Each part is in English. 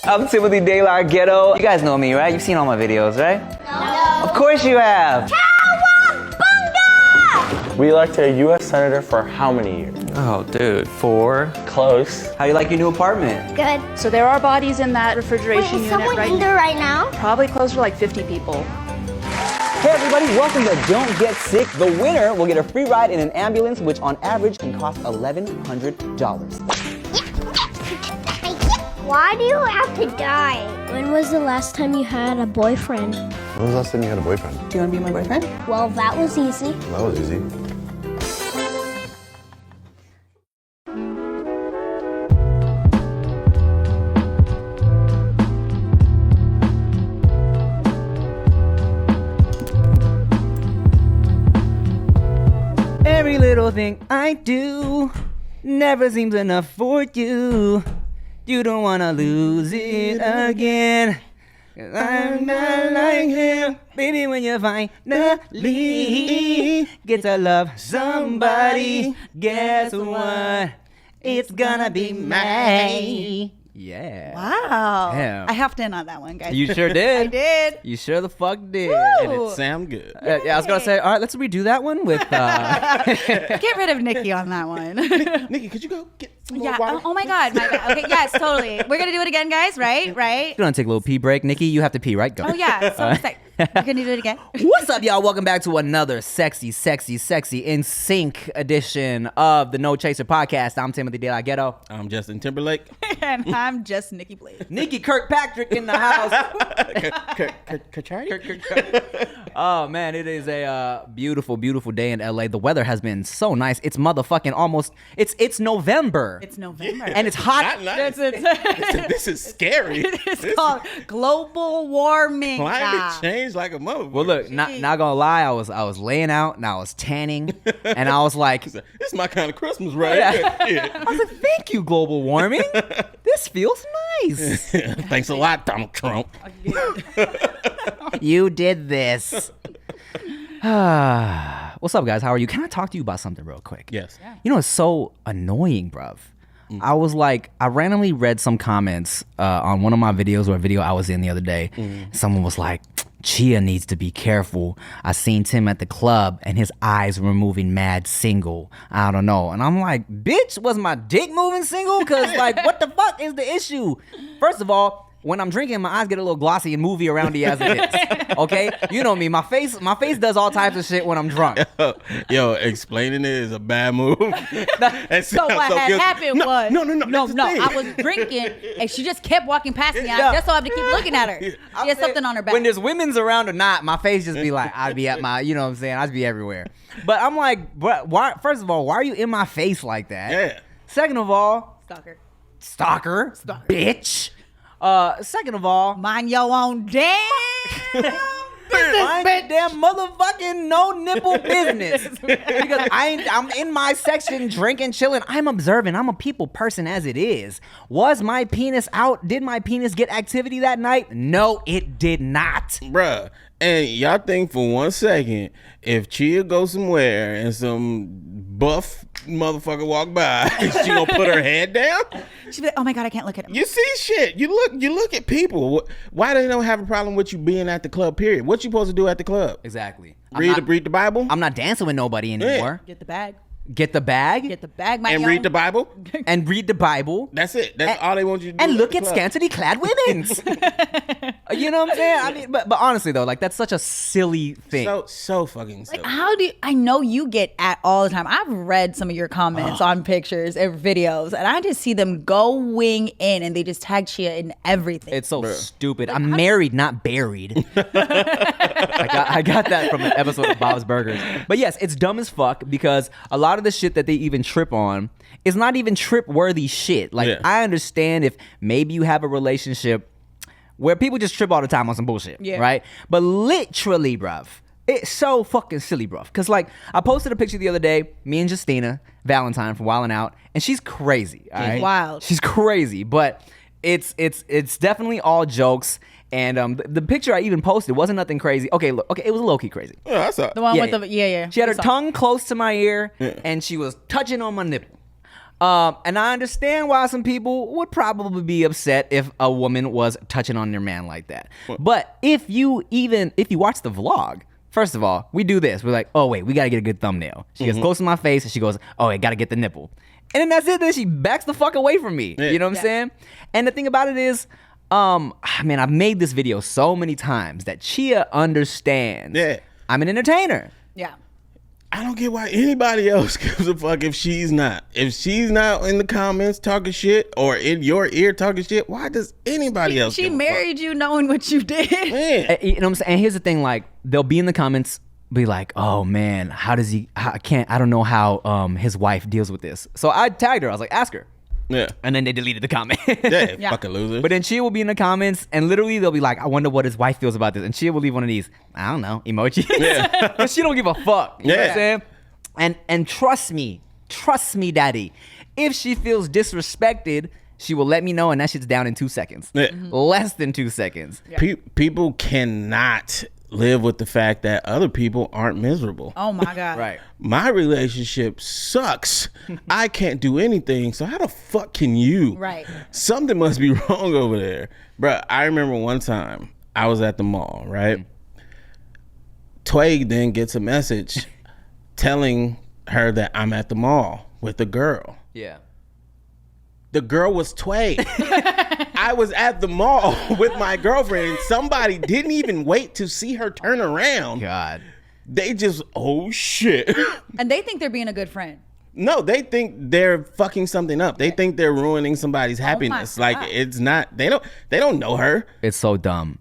I'm Timothy De La Ghetto. You guys know me, right? You've seen all my videos, right? No. Of course you have. We elected a U.S. Senator for how many years? Oh, dude, 4. Close. How do you like your new apartment? Good. So there are bodies in that refrigeration Wait, is unit someone right in there right now? Probably close to like 50 people. Hey everybody, welcome to Don't Get Sick. The winner will get a free ride in an ambulance, which on average can cost $1,100. Why do you have to die? When was the last time you had a boyfriend? When was the last time you had a boyfriend? Do you want to be my boyfriend? Well, that was easy. That was easy. Every little thing I do never seems enough for you. You don't wanna lose it again. 'Cause I'm not like him. Baby, when you finally get to love somebody, guess what? It's gonna be me. Yeah. Wow. Yeah. I hopped in on that one, guys. You sure did. I did. You sure the fuck did. And it sound good. Yeah, I was gonna say, all right, let's redo that one with. Get rid of Nikki on that one. Nikki, could you go get some more Yeah. water? Oh my God. Okay. Yes. Totally. We're gonna do it again, guys. Right. We're gonna take a little pee break. Nikki, you have to pee, right? Go. Oh yeah. So excited. We're gonna do it again. What's up, y'all? Welcome back to another sexy, in sync edition of the No Chaser podcast. I'm Timothy De La Ghetto. I'm Justin Timberlake. And I'm just Nikki Blade. Nikki Kirkpatrick in the house. Oh man, it is a beautiful day in LA. The weather has been so nice. It's motherfucking almost. It's November. It's November. And it's hot. Not nice. This is scary. It's called global warming. Climate change like a motherfucker. Well, look, not gonna lie, I was laying out and I was tanning, and I was like, This is my kind of Christmas right here. I was like, thank you, global warming. This feels nice. Thanks a lot, Donald Trump. You did this. What's up, guys? How are you? Can I talk to you about something real quick? Yes. You know, it's so annoying, bruv. I was like, I randomly read some comments on one of my videos or a video I was in the other day. Someone was like, Chia needs to be careful. I seen Tim at the club and his eyes were moving mad single. I don't know. And I'm like, bitch, was my dick moving single? Because like, what the fuck is the issue? First of all, when I'm drinking, my eyes get a little glossy and movie around the as it is. Okay? You know me. My face does all types of shit when I'm drunk. Yo, explaining it is a bad move. So what had happened was No. I was drinking and she just kept walking past me. I just so I have to keep looking at her. She had something on her back. When there's women's around or not, my face just be like, I'd be at my, you know what I'm saying? I'd be everywhere. But I'm like, why? First of all, why are you in my face like that? Yeah. Second of all, Stalker. bitch. Second of all, Mind your own damn mind your damn motherfucking no nipple business. Because I'm in my section drinking, chilling. I'm observing. I'm a people person as it is. Was my penis out? Did my penis get activity that night? No, it did not. Bruh. And y'all think for 1 second, if Chia goes somewhere and some buff motherfucker walk by, she gonna put her head down? She'd be like, oh my God, I can't look at him. You see shit. You look at people. Why they don't have a problem with you being at the club, period? What you supposed to do at the club? Exactly. Read the Bible? I'm not dancing with nobody anymore. Get the bag. Get the bag. Get the bag, my And read the Bible? And read the Bible. That's it. That's all they want you to do. And look the at club. scantily clad women's. You know what I'm saying? I mean, but honestly though, like that's such a silly thing. So fucking silly. Like, how do you, I know you get at all the time. I've read some of your comments on pictures and videos, and I just see them going in, and they just tag Chia in everything. It's so stupid. I'm married, not buried. I got that from an episode of Bob's Burgers. But yes, it's dumb as fuck because a lot of the shit that they even trip on is not even trip-worthy shit. Like, I understand if maybe you have a relationship where people just trip all the time on some bullshit, right? But literally, bruv, it's so fucking silly, bruv. Because, like, I posted a picture the other day, me and Justina Valentine from Wildin' Out, and she's crazy, all right? Wild. She's crazy, but it's definitely all jokes. And the picture I even posted wasn't nothing crazy. Okay, look, it was low-key crazy. Yeah, I saw it. The one with the, yeah. She had her tongue close to my ear, and she was touching on my nipple. And I understand why some people would probably be upset if a woman was touching on their man like that. But if you watch the vlog, first of all, we do this. We're like, oh wait, we gotta get a good thumbnail. She gets close to my face and she goes, oh, I gotta get the nipple. And then that's it. Then she backs the fuck away from me. You know what I'm saying? And the thing about it is, man, I've made this video so many times that Chia understands. Yeah. I'm an entertainer. Yeah. I don't get why anybody else gives a fuck if she's not. If she's not in the comments talking shit or in your ear talking shit, why does anybody else She give a married you knowing what you did. fuck? Man. You know what I'm saying? And here's the thing, like, they'll be in the comments, be like, oh man, I don't know how his wife deals with this. So I tagged her. I was like, ask her. Yeah. And then they deleted the comment. Yeah, fucking loser. But then Chia will be in the comments and literally they'll be like, I wonder what his wife feels about this. And Chia will leave one of these, I don't know, emojis. Yeah. Because she don't give a fuck. You know what Yeah. I'm saying? And trust me, daddy, if she feels disrespected, she will let me know and that shit's down in 2 seconds. Yeah. Less than 2 seconds. People cannot live with the fact that other people aren't miserable. Oh my God. Right. My relationship sucks. I can't do anything. So how the fuck can you? Right. Something must be wrong over there. Bruh, I remember one time I was at the mall, right? Twig then gets a message telling her that I'm at the mall with a girl. Yeah. The girl was Twig. I was at the mall with my girlfriend and somebody didn't even wait to see her turn around. God. They just, oh shit. And they think they're being a good friend. No, they think they're fucking something up. They think they're ruining somebody's happiness. God. Like it's not, they don't know her. It's so dumb.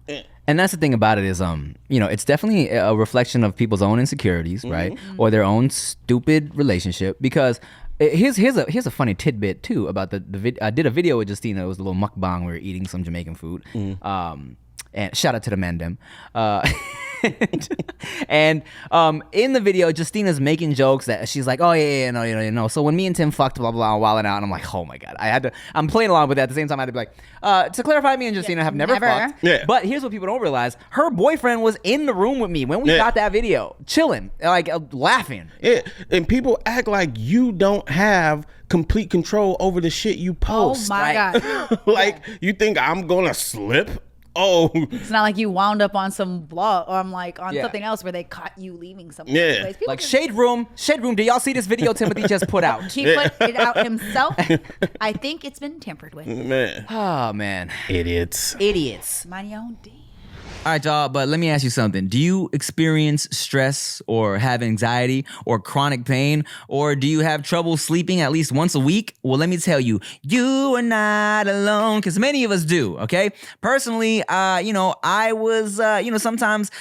And that's the thing about it is, it's definitely a reflection of people's own insecurities, right? Or their own stupid relationship. Because here's a funny tidbit too about the video. I did a video with Justina. It was a little mukbang. We were eating some Jamaican food. And shout out to the Mandem. And in the video, Justina's making jokes that she's like, oh yeah, no. So when me and Tim fucked, blah, blah, blah, wilding out, and I'm like, oh my God. I'm playing along with that. At the same time, I had to be like, to clarify, me and Justina have never fucked. Yeah. But here's what people don't realize. Her boyfriend was in the room with me when we got that video, chilling, like laughing. Yeah, and people act like you don't have complete control over the shit you post. Oh my God. Like you think I'm gonna slip? Oh, It's not like you wound up on some blog or I'm like on Yeah. something else where they caught you leaving something. Yeah. People Like just Shade Room. Do y'all see this video Timothy just put out? He put it out himself. I think it's been tampered with. man, Oh man. idiots. Idiots. Mind your own day. All right, y'all, but let me ask you something. Do you experience stress or have anxiety or chronic pain, or do you have trouble sleeping at least once a week? Well, let me tell you, you are not alone, because many of us do, okay? Personally, I was, sometimes,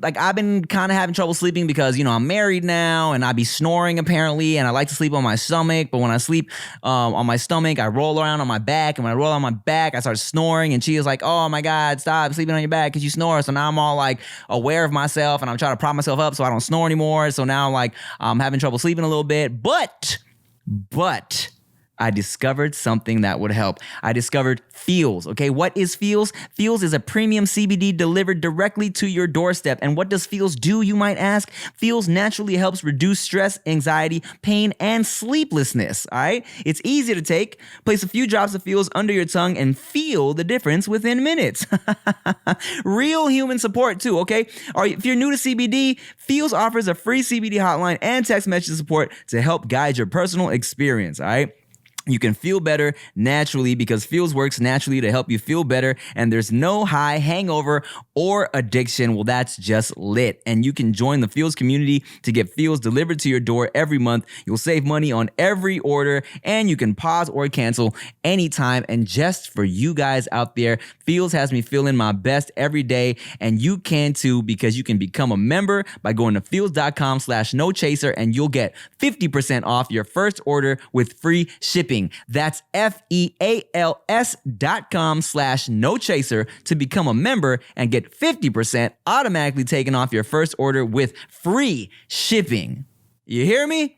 like, I've been kind of having trouble sleeping because, I'm married now, and I be snoring, apparently, and I like to sleep on my stomach, but when I sleep on my stomach, I roll around on my back, and when I roll on my back, I start snoring, and she is like, oh my God, stop sleeping on your back because you snore. So now I'm all like aware of myself and I'm trying to prop myself up so I don't snore anymore. So now I'm having trouble sleeping a little bit. But I discovered something that would help. I discovered Feels, okay? What is Feels? Feels is a premium CBD delivered directly to your doorstep. And what does Feels do, you might ask? Feels naturally helps reduce stress, anxiety, pain, and sleeplessness, all right? It's easy to take. Place a few drops of Feels under your tongue and feel the difference within minutes. Real human support too, okay? Or if you're new to CBD, Feels offers a free CBD hotline and text message support to help guide your personal experience, all right? You can feel better naturally because Feels works naturally to help you feel better, and there's no high, hangover, or addiction. Well, that's just lit. And you can join the Feels community to get Feels delivered to your door every month. You'll save money on every order, and you can pause or cancel anytime. And just for you guys out there, Feels has me feeling my best every day, and you can too because you can become a member by going to feels.com/nochaser, and you'll get 50% off your first order with free shipping. That's FEALS.com/nochaser to become a member and get 50% automatically taken off your first order with free shipping. You hear me?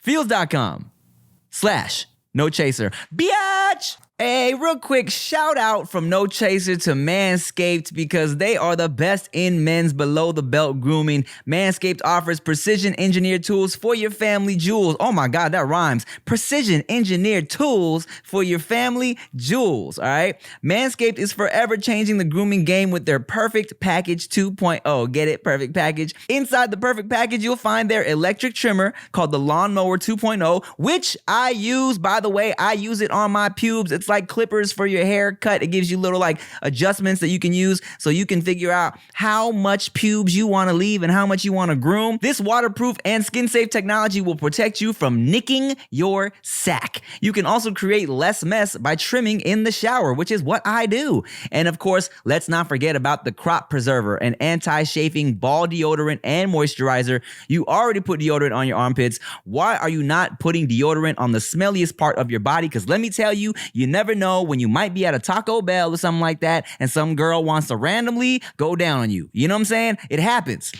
Feals.com/nochaser. Biatch! Hey, real quick shout out from No Chaser to Manscaped because they are the best in men's below the belt grooming. Manscaped offers precision engineered tools for your family jewels. Oh my God, that rhymes. Precision engineered tools for your family jewels. All right. Manscaped is forever changing the grooming game with their Perfect Package 2.0. Get it? Perfect Package. Inside the Perfect Package, you'll find their electric trimmer called the Lawnmower 2.0, which I use. By the way, I use it on my pubes. It's like clippers for your haircut. It gives you little like adjustments that you can use so you can figure out how much pubes you want to leave and how much you want to groom. This waterproof and skin safe technology will protect you from nicking your sack. You can also create less mess by trimming in the shower, which is what I do. And of course, let's not forget about the Crop Preserver, an anti-chafing ball deodorant and moisturizer. You already put deodorant on your armpits. Why are you not putting deodorant on the smelliest part of your body? Because let me tell you, you never know when you might be at a Taco Bell or something like that and some girl wants to randomly go down on you. You know what I'm saying? It happens.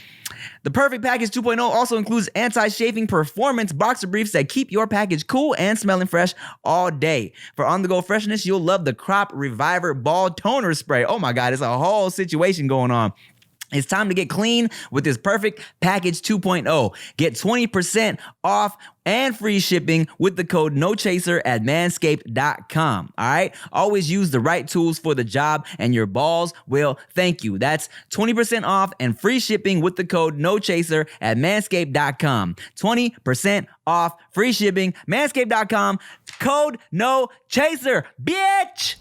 The Perfect Package 2.0 also includes anti-chafing performance boxer briefs that keep your package cool and smelling fresh all day. For on-the-go freshness, you'll love the Crop Reviver Ball Toner Spray. Oh my God, it's a whole situation going on. It's time to get clean with this Perfect Package 2.0. Get 20% off and free shipping with the code NOCHASER at manscaped.com. All right? Always use the right tools for the job and your balls will thank you. That's 20% off and free shipping with the code NOCHASER at manscaped.com. 20% off, free shipping, manscaped.com, code NOCHASER, bitch!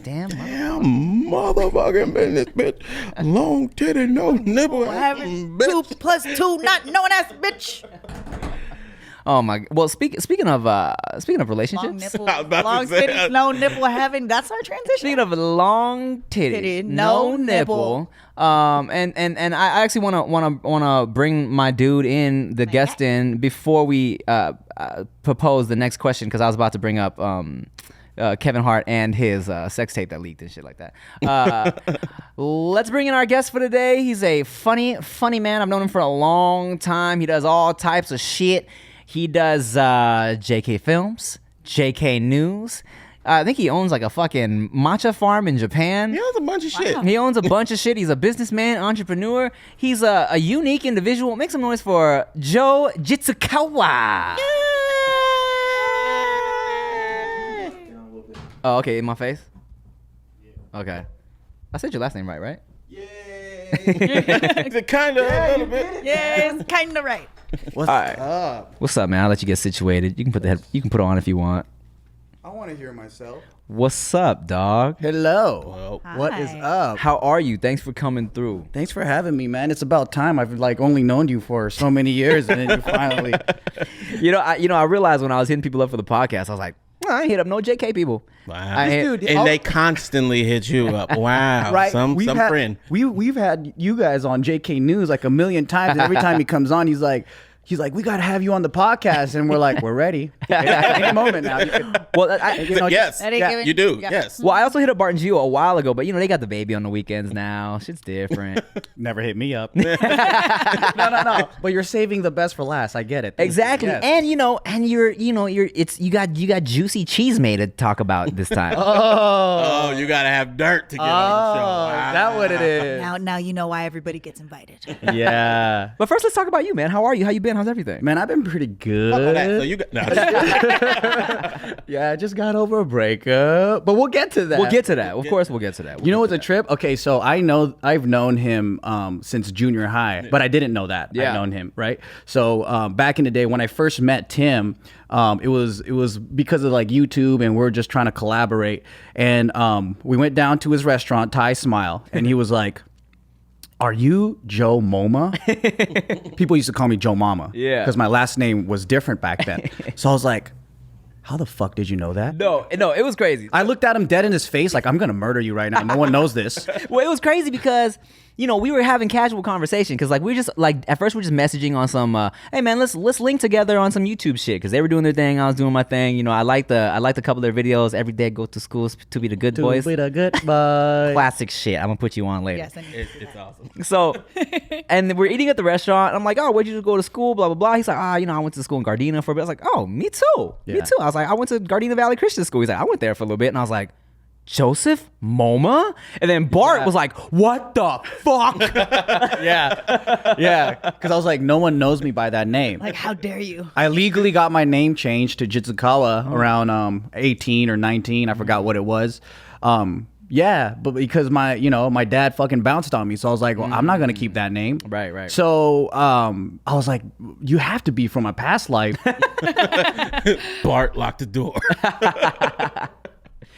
Damn motherfucking business, bitch. Long titty, no nipple. Having bitch. 2 plus 2, not knowing ass bitch. Oh my! Well, speaking of Long relationships, nipple, I was about long to say titties, that. no nipple having. That's our transition. speaking of long titty, Titty, no no nipple. And I actually wanna bring my dude in, the guest in, before we propose the next question, because I was about to bring up Kevin Hart and his sex tape that leaked and shit like that. Let's bring in our guest for today. He's a funny man. I've known him for a long time. He does all types of shit. He does JK Films, JK News. I think he owns like a fucking matcha farm in Japan. He owns a bunch of shit. He owns a bunch of shit. He's a businessman, entrepreneur. He's a unique individual. Make some noise for Joe Jitsukawa. Oh, okay, in my face? Okay. I said your last name right? Kind of a little bit. Yeah, it's kind of right. What's up? What's up, man? I'll let you get situated. You can put you can put it on if you want. I want to hear myself. What's up, dog? Hello. Hi. What is up? How are you? Thanks for coming through. Thanks for having me, man. It's about time. I've like only known you for so many years, and then you finally. I realized when I was hitting people up for the podcast, I was like, I ain't hit up no JK people. Wow. Dude, And they constantly hit you up. Wow. Right. Some We've had, friend. We've had you guys on JK News like a million times, and every time he comes on, he's like, we got to have you on the podcast, and we're like, we're ready. At any moment now. You could, Well, Yes. That ain't giving- You do. Yeah. Yes. well, I also hit up Bart and Gio a while ago, but they got the baby on the weekends now. Shit's different. never hit me up. No. But you're saving the best for last. I get it. Exactly. Yes. And you got juicy cheese made to talk about this time. Oh, you got to have dirt to get on the show. Wow. Is that what it is? Now you know why everybody gets invited. Yeah. But first, let's talk about you, man. How are you? How you been? How's everything? Man, I've been pretty good. Fuck all that. So you got, no. Yeah, I just got over a breakup, but we'll get to that. We'll get to that. Of course, we'll get to that. You know what's a trip? Okay, so I've known him since junior high, but I didn't know that. Yeah. I've known him, right? So back in the day when I first met Tim, it was because of like YouTube, and we're just trying to collaborate. And we went down to his restaurant, Thai Smile, and he was like, "Are you Joe Moma?" People used to call me Joe Mama. Yeah. Because my last name was different back then. So I was like, how the fuck did you know that? No, it was crazy. I looked at him dead in his face like, I'm going to murder you right now. No one knows this. Well, it was crazy because we were having casual conversation because we just at first we're just messaging on some hey man, let's link together on some YouTube shit because they were doing their thing, I was doing my thing. I liked a couple of their videos. Every day go to school to be the good boys. To be the good boy. Classic shit. I'm gonna put you on later. Yes, I need to do It's that. awesome. So And we're eating at the restaurant. And I'm like, oh, where'd you go to school? Blah, blah, blah. He's like, I went to school in Gardena for a bit. I was like, oh, me too. Me Yeah. too. I was like, I went to Gardena Valley Christian School. He's like, I went there for a little bit. And I was like, Joseph Moma? And then Bart was like, what the fuck? Yeah, because I was like, no one knows me by that name. Like, how dare you? I legally got my name changed to Jitsukawa around 18 or 19. I forgot what it was. Yeah, but because my dad fucking bounced on me, so I was like, well, I'm not gonna keep that name. Right. So I was like, you have to be from a past life. Bart locked the door.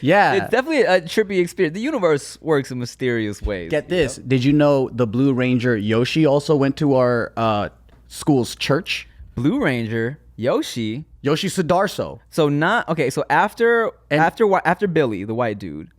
Yeah. It's definitely a trippy experience. The universe works in mysterious ways. Get this. Did you know the Blue Ranger Yoshi also went to our school's church? Blue Ranger, Yoshi. Yoshi Sudarso. So not okay. So after Billy, the white dude,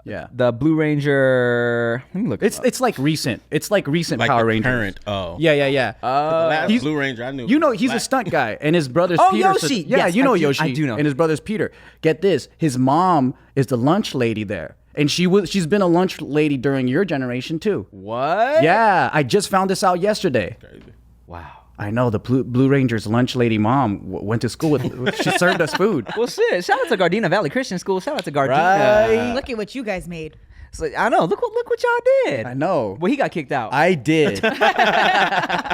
Yeah. the Blue Ranger. Let me look. It's like recent. It's like recent Like Power the Rangers. current. Oh. Yeah. The last he's- Blue Ranger I knew. You know, he's a stunt guy, and his brother's Oh, Peter. Yoshi! Yeah, Yes, you know I do- Yoshi. I do know. And his brother's Peter. Get this: his mom is the lunch lady there, and she's been a lunch lady during your generation too. What? Yeah, I just found this out yesterday. Wow. I know the Blue Ranger's lunch lady mom went to school with. She served us food. Well, shit. Shout out to Gardena Valley Christian School. Shout out to Gardena. Look at what you guys made. So, I know. Look what y'all did. I know. Well, he got kicked out. I did.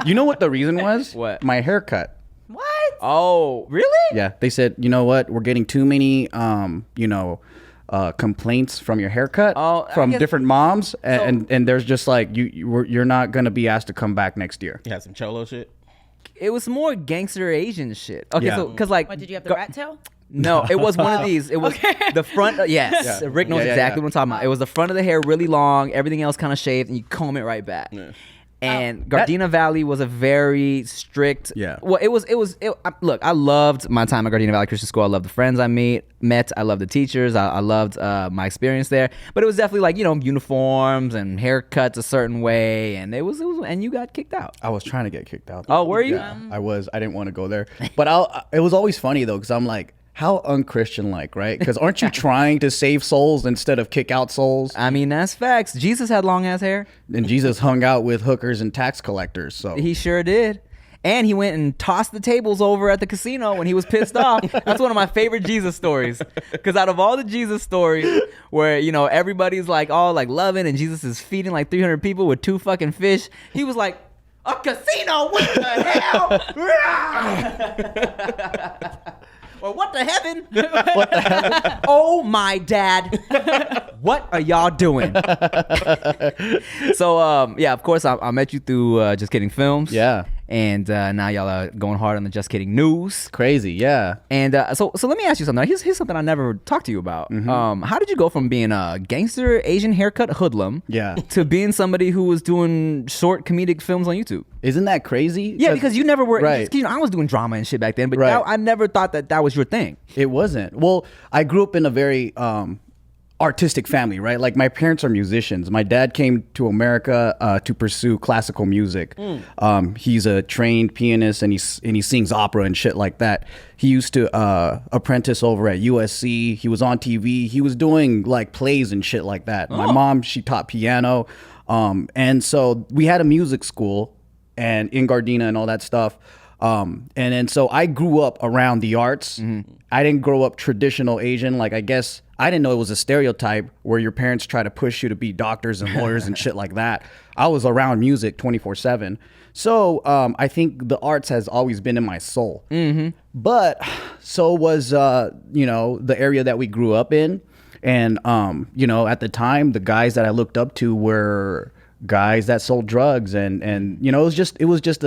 You know what the reason was? What? My haircut. What? Oh, really? Yeah, they said, you know what? We're getting too many, complaints from your haircut Oh, I from guess- different moms, and there's just like you're not gonna be asked to come back next year. You had some cholo shit. It was more gangster Asian shit. Okay, Yeah. so because like, What, did you have the rat tail? No, it was one of these. It was the front. Yes, Rick knows exactly what I'm talking about. It was the front of the hair really long, everything else kind of shaved, and you comb it right back. Yeah. And Gardena Valley was a very strict. Yeah. Well, look, I loved my time at Gardena Valley Christian School. I loved the friends I met. I loved the teachers. I loved my experience there. But it was definitely like, uniforms and haircuts a certain way, and it was and you got kicked out. I was trying to get kicked out. Oh, were you? Yeah, I was. I didn't want to go there, but it was always funny though, because I'm like, how unchristian like, right? Because aren't you trying to save souls instead of kick out souls? I mean, that's facts. Jesus had long ass hair. And Jesus hung out with hookers and tax collectors. So He sure did. And he went and tossed the tables over at the casino when he was pissed off. That's one of my favorite Jesus stories. Because out of all the Jesus stories where, everybody's like all like loving and Jesus is feeding like 300 people with 2 fucking fish, he was like, a casino? What the hell? Or what the heaven? Oh my dad. What are y'all doing? So yeah, of course I met you through Just Kidding Films. Yeah. And now y'all are going hard on the Just Kidding News. crazy, yeah. And so let me ask you something. Here's something I never talked to you about. Mm-hmm. How did you go from being a gangster Asian haircut hoodlum Yeah. to being somebody who was doing short comedic films on YouTube? Isn't that crazy? Yeah, because you never were. Right. I was doing drama and shit back then, but Right. I never thought that was your thing. It wasn't. Well, I grew up in a very artistic family, right? Like my parents are musicians. My dad came to America to pursue classical music. He's a trained pianist and he sings opera and shit like that. He used to apprentice over at USC. He was on TV. He was doing like plays and shit like that. My mom, she taught piano. And so we had a music school and in Gardena and all that stuff. And then so I grew up around the arts. I didn't grow up traditional Asian. Like I guess I didn't know it was a stereotype where your parents try to push you to be doctors and lawyers and shit like that. I was around music 24/7. So I think the arts has always been in my soul. But so was the area that we grew up in. And at the time, the guys that I looked up to were guys that sold drugs, and it was just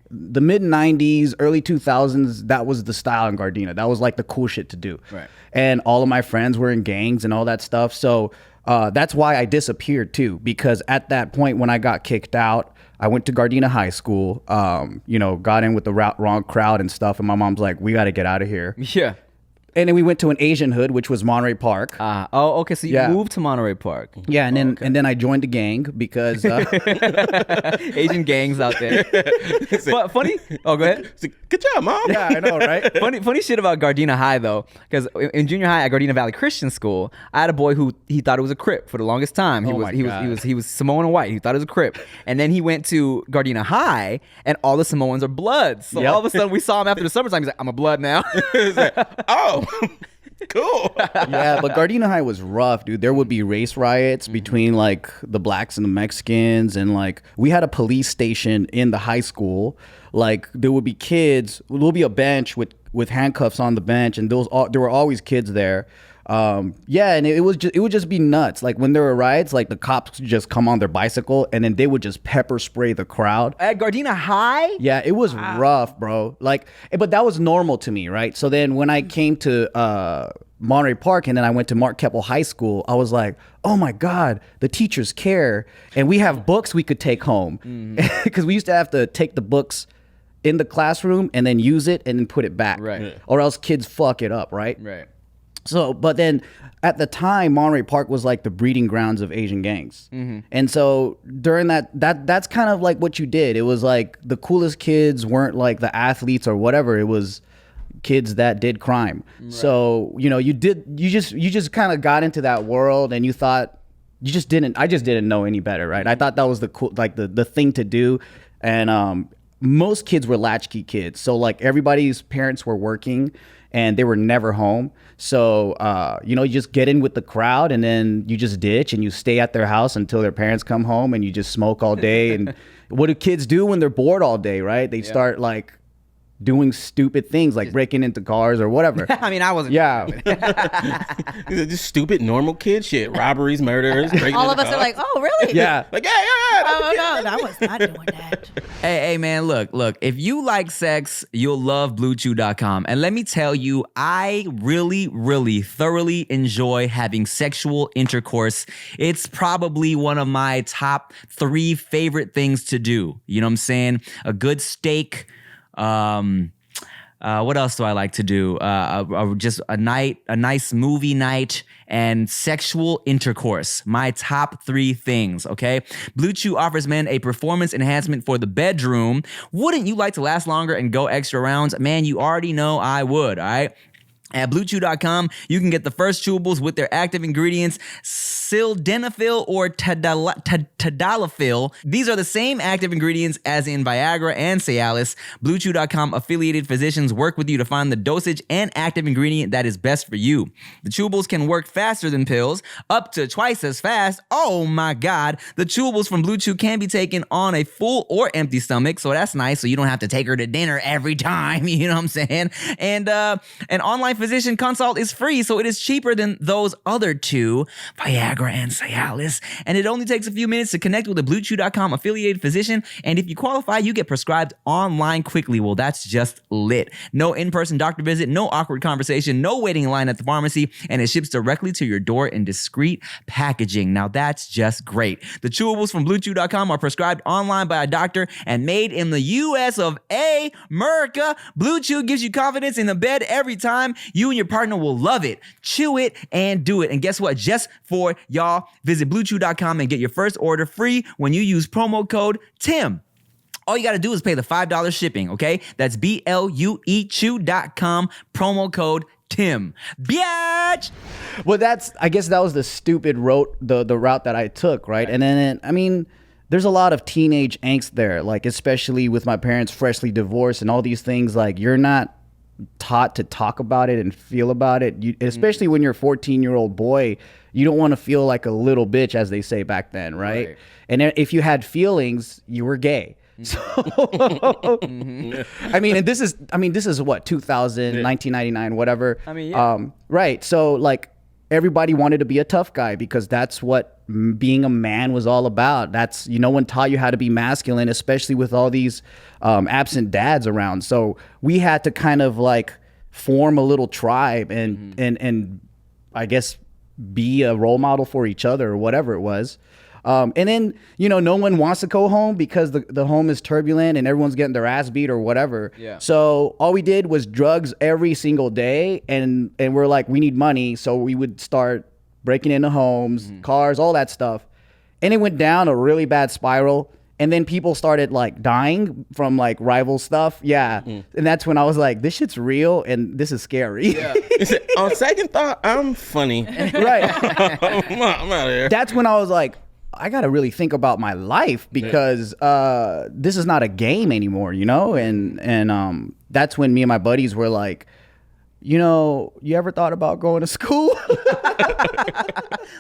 the mid 90s, early 2000s. That was the style in Gardena. That was like the cool shit to do. Right. And all of my friends were in gangs and all that stuff. So that's why I disappeared too, because at that point when I got kicked out, I went to Gardena High School, got in with the wrong crowd and stuff. And my mom's like, we got to get out of here. Yeah. And then we went to an Asian hood, which was Monterey Park. Oh, okay. So you Yeah. moved to Monterey Park. Yeah, and then I joined the gang because Asian gangs out there. But funny. Oh, go ahead. Good job, Mom. yeah, I know, right? Funny shit about Gardena High though, because in junior high at Gardena Valley Christian School, I had a boy who he thought it was a Crip for the longest time. He was Samoan white. He thought it was a Crip, and then he went to Gardena High, and all the Samoans are Bloods. So all of a sudden we saw him after the summertime. He's like, I'm a Blood now. It's like, oh, cool. Yeah, but Gardena High was rough, dude. There would be race riots between like the blacks and the Mexicans, and like we had a police station in the high school. Like there would be kids. There would be a bench with handcuffs on the bench, and there were always kids there. Yeah, and it would just be nuts. Like when there were riots, like the cops would just come on their bicycle, and then they would just pepper spray the crowd. At Gardena High? Yeah, it was rough, bro. Like, but that was normal to me, right? So then when I came to Monterey Park and then I went to Mark Keppel High School, I was like, oh my God, the teachers care. And we have books we could take home. Because we used to have to take the books in the classroom and then use it and then put it back. Right. Yeah. Or else kids fuck it up, right? Right. So, but then at the time, Monterey Park was like the breeding grounds of Asian gangs. And so during that's kind of like what you did. It was like the coolest kids weren't like the athletes or whatever. It was kids that did crime. Right. So, you know, you just kind of got into that world and you thought I just didn't know any better, right? I thought that was the cool, like the thing to do. And most kids were latchkey kids. So like everybody's parents were working and they were never home. So, you know, you just get in with the crowd and then you just ditch and you stay at their house until their parents come home and you just smoke all day. And what do kids do when they're bored all day, right? They start like doing stupid things like breaking into cars or whatever. I mean, I wasn't. Yeah. Just stupid, normal kid shit. Robberies, murders. All of us are like, oh, really? Yeah. Like, yeah. Oh, no, I was not doing that. Hey, man, look. If you like sex, you'll love BlueChew.com. And let me tell you, I really, really thoroughly enjoy having sexual intercourse. It's probably one of my top 3 favorite things to do. You know what I'm saying? A good steak. What else do I like to do? Just a nice movie night and sexual intercourse. My top 3 things, okay? Blue Chew offers men a performance enhancement for the bedroom. Wouldn't you like to last longer and go extra rounds? Man, you already know I would, all right? At BlueChew.com, you can get the first chewables with their active ingredients, sildenafil or tadalafil. These are the same active ingredients as in Viagra and Cialis. BlueChew.com affiliated physicians work with you to find the dosage and active ingredient that is best for you. The chewables can work faster than pills, up to twice as fast. Oh my God. The chewables from Blue Chew can be taken on a full or empty stomach, so that's nice, so you don't have to take her to dinner every time, you know what I'm saying? And an online physician consult is free, so it is cheaper than those other 2, Viagra and Cialis. And it only takes a few minutes to connect with a BlueChew.com affiliated physician. And if you qualify, you get prescribed online quickly. Well, that's just lit. No in-person doctor visit, no awkward conversation, no waiting in line at the pharmacy, and it ships directly to your door in discreet packaging. Now that's just great. The chewables from BlueChew.com are prescribed online by a doctor and made in the U.S. of A. America. Blue Chew gives you confidence in the bed every time. You and your partner will love it. Chew it and do it. And guess what? Just for y'all, visit BlueChew.com and get your first order free when you use promo code TIM. All you got to do is pay the $5 shipping, okay? That's BLUEChew.com, promo code TIM. Biatch! Well, I guess that was the stupid route that I took, right? And then, I mean, there's a lot of teenage angst there, like especially with my parents freshly divorced and all these things. Like you're not taught to talk about it and feel about it. Especially when you're a 14-year-old boy, you don't want to feel like a little bitch, as they say back then, right? And if you had feelings, you were gay. So I mean, this is what 2000, 1999, whatever. I mean, yeah. Right. So like everybody wanted to be a tough guy because that's what being a man was all about. That's, no one taught you how to be masculine, especially with all these absent dads around. So we had to kind of like form a little tribe and I guess be a role model for each other or whatever it was. And then, no one wants to go home because the home is turbulent and everyone's getting their ass beat or whatever. Yeah. So all we did was drugs every single day. And we're like, we need money. So we would start breaking into homes, cars, all that stuff. And it went down a really bad spiral. And then people started like dying from like rival stuff. Yeah. And that's when I was like, this shit's real and this is scary. Yeah. On second thought, I'm funny. Right. I'm out of here. That's when I was like, I got to really think about my life because this is not a game anymore, And that's when me and my buddies were like, you ever thought about going to school?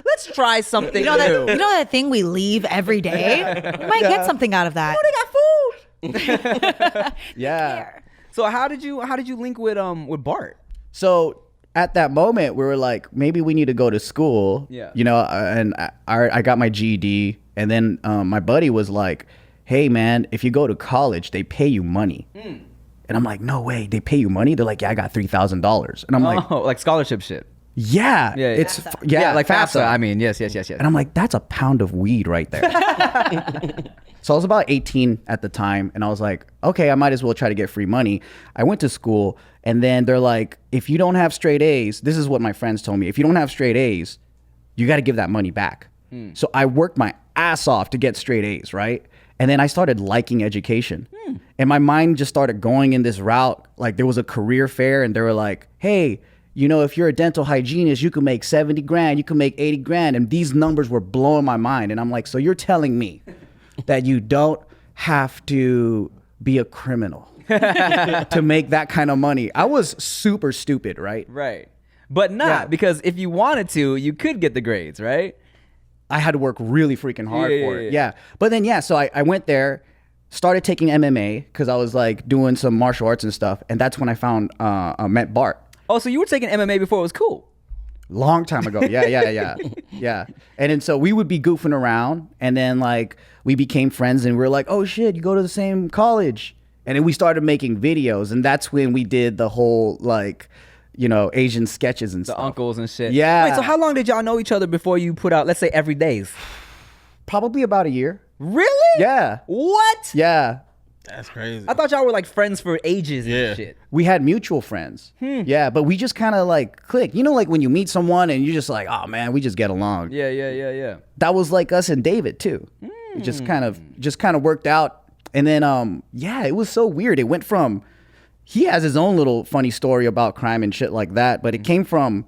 Let's try something You know new. that thing we leave every day? You might get something out of that. They got food. Yeah. So how did you link with Bart? So at that moment, we were like, maybe we need to go to school. Yeah. And I got my GED, and then my buddy was like, hey man, if you go to college, they pay you money. And I'm like, no way, they pay you money? They're like, yeah, I got $3,000. And I'm like, like scholarship shit. yeah, Yeah, it's yeah, like FAFSA. FAFSA. I mean, yes. And I'm like, that's a pound of weed right there. So I was about 18 at the time, and I was like, okay, I might as well try to get free money. I went to school, and then they're like, if you don't have straight A's, this is what my friends told me, if you don't have straight A's, you got to give that money back. So I worked my ass off to get straight A's, right? And then I started liking education. And my mind just started going in this route. Like there was a career fair, and they were like, hey, if you're a dental hygienist, you can make 70 grand, you can make 80 grand. And these numbers were blowing my mind. And I'm like, so you're telling me that you don't have to be a criminal to make that kind of money? I was super stupid, right? Right. But not because if you wanted to, you could get the grades, right? I had to work really freaking hard for it. Yeah. But then, so I went there, started taking MMA because I was like doing some martial arts and stuff. And that's when I met Bart. Oh, so you were taking MMA before it was cool? Long time ago. Yeah. And then so we would be goofing around, and then like we became friends, and we were like, oh shit, you go to the same college. And then we started making videos, and that's when we did the whole like, Asian sketches and stuff. The uncles and shit. Yeah. Wait, so how long did y'all know each other before you put out, let's say, every days? Probably about a year. Really? Yeah. What? Yeah. That's crazy. I thought y'all were like friends for ages Yeah. and shit. We had mutual friends. Yeah, but we just kind of like clicked. Like when you meet someone and you're just like, oh man, we just get along. Yeah. That was like us and David too. It just kind of worked out. And then it was so weird. It went from, he has his own little funny story about crime and shit like that, but it came from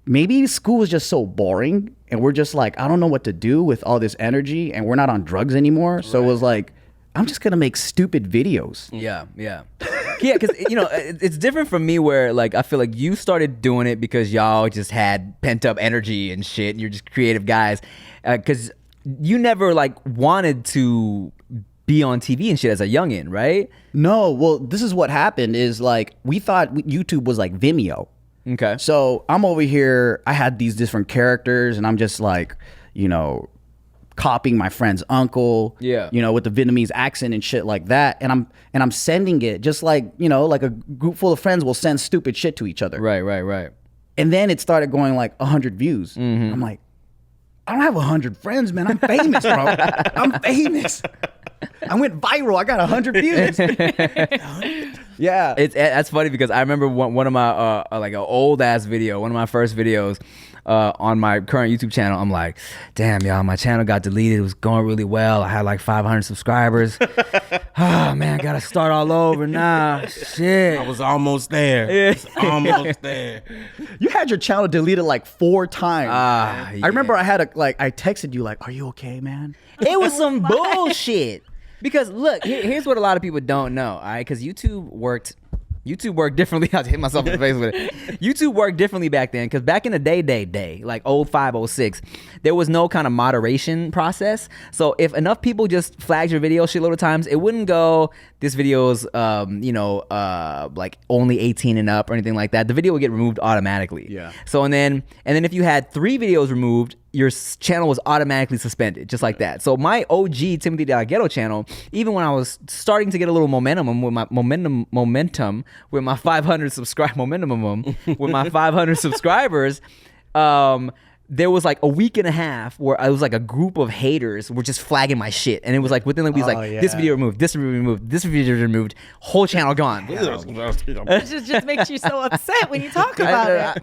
maybe school was just so boring, and we're just like, I don't know what to do with all this energy, and we're not on drugs anymore. So it was like, I'm just gonna make stupid videos. Yeah. Yeah, because it's different from me where like I feel like you started doing it because y'all just had pent up energy and shit. And you're just creative guys, because you never like wanted to be on TV and shit as a youngin', right? No, well, this is what happened is like we thought YouTube was like Vimeo. Okay. So I'm over here, I had these different characters, and I'm just like, copying my friend's uncle, with the Vietnamese accent and shit like that. And I'm sending it just like, like a group full of friends will send stupid shit to each other. Right. And then it started going like 100 views. I'm like, I don't have 100 friends, man. I'm famous, bro. I'm famous. I went viral. I got 100 views. Yeah. That's funny because I remember one of my like an old ass video, one of my first videos on my current YouTube channel. I'm like, damn, y'all, my channel got deleted. It was going really well. I had like 500 subscribers. Oh man, gotta start all over now. Shit. I was almost there. Almost there. You had your channel deleted like 4 times. Yeah. I remember I texted you like, are you okay, man? It was some bullshit. Because look, here's what a lot of people don't know, all right? Because YouTube worked differently. I hit myself in the face with it. YouTube worked differently back then, because back in the day, like 05, 06, there was no kind of moderation process. So if enough people just flagged your video shitload of times, it wouldn't go, this video's, like only 18 and up or anything like that. The video would get removed automatically. Yeah. So and then if you had 3 videos removed, your channel was automatically suspended, just like that. So my OG Timothy De La Ghetto channel, even when I was starting to get a little momentum with my momentum with my 500 subscribers, there was like a week and a half where I was like a group of haters were just flagging my shit, and it was like within like weeks, like this video removed, this video removed, this video removed, whole channel gone. It just makes you so upset when you talk about it. I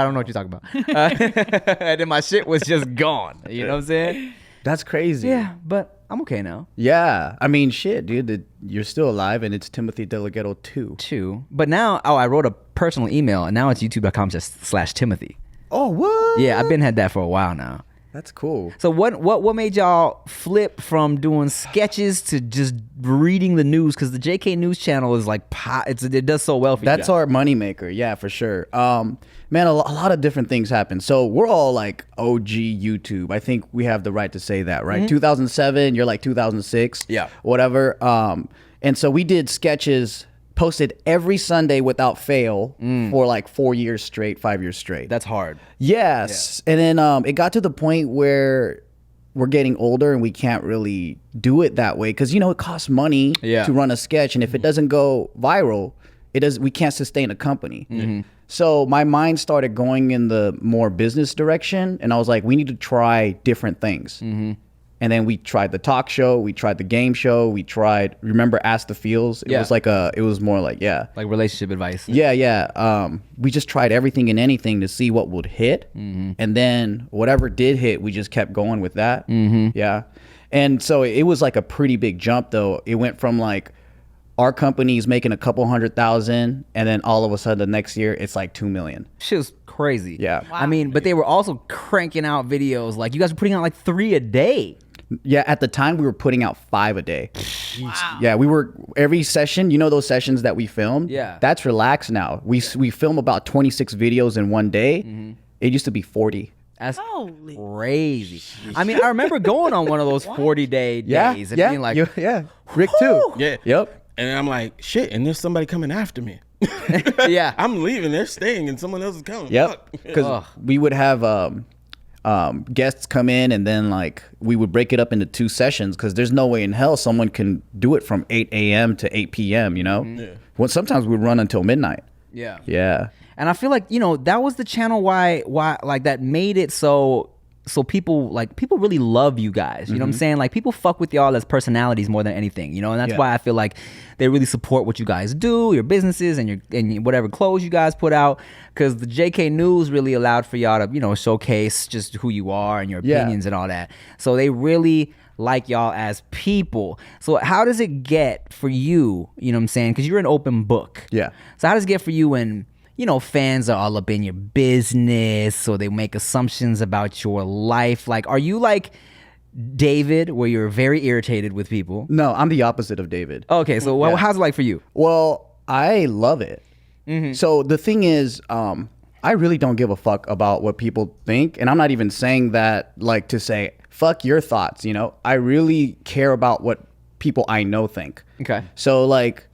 don't know what you're talking about. And then my shit was just gone. You know what I'm saying? That's crazy. Yeah, but I'm okay now. Yeah. I mean, shit, dude. You're still alive, and it's Timothy Delgado 2. But now, I wrote a personal email, and now it's youtube.com/Timothy. Oh, what? Yeah, I've been had that for a while now. That's cool. So what made y'all flip from doing sketches to just reading the news? Because the JK News channel is like it does so well for you. That's our moneymaker. Yeah, for sure. Man, a lot of different things happen. So we're all like OG YouTube. I think we have the right to say that, right? 2007, you're like 2006. Yeah. Whatever. And so we did sketches, posted every Sunday without fail for like 4 years straight, 5 years straight. That's hard. Yes. Yeah. And then it got to the point where we're getting older and we can't really do it that way because, it costs money to run a sketch. And if it doesn't go viral, we can't sustain a company. So my mind started going in the more business direction. And I was like, we need to try different things. And then we tried the talk show, we tried the game show, we tried, remember Ask the Feels? It was like it was more like, like relationship advice. Yeah. We just tried everything and anything to see what would hit. And then whatever did hit, we just kept going with that. Yeah. And so it was like a pretty big jump though. It went from like our company's making a couple 100,000 and then all of a sudden the next year it's like 2 million. Shit was crazy. Yeah. Wow. I mean, but they were also cranking out videos. Like you guys were putting out like 3 a day. Yeah, at the time we were putting out 5 a day. Wow. Yeah, we were every session. Those sessions that we filmed. Yeah, that's relaxed now. We film about 26 videos in one day. It used to be 40. That's Holy crazy. I mean, I remember going on one of those 40-day days and being like, Rick too. Yeah. Yep. And I'm like, shit, and there's somebody coming after me. yeah, I'm leaving, they're staying, and someone else is coming. Yep. Because we would have guests come in and then like we would break it up into 2 sessions because there's no way in hell someone can do it from 8 a.m. to 8 p.m. Well, sometimes we'd run until midnight. Yeah. And I feel like that was the channel why like that made it so people really love you guys. You know what I'm saying? Like people fuck with y'all as personalities more than anything. And that's why I feel like they really support what you guys do, your businesses and whatever clothes you guys put out. Because the JK News really allowed for y'all to showcase just who you are and your opinions and all that. So they really like y'all as people. So how does it get for you? You know what I'm saying? Because you're an open book. Yeah. So how does it get for you when fans are all up in your business, so they make assumptions about your life? Like, are you like David, where you're very irritated with people? No, I'm the opposite of David. Okay, so how's it like for you? Well, I love it. So the thing is, I really don't give a fuck about what people think. And I'm not even saying that like to say, fuck your thoughts, I really care about what people I know think. Okay. So like,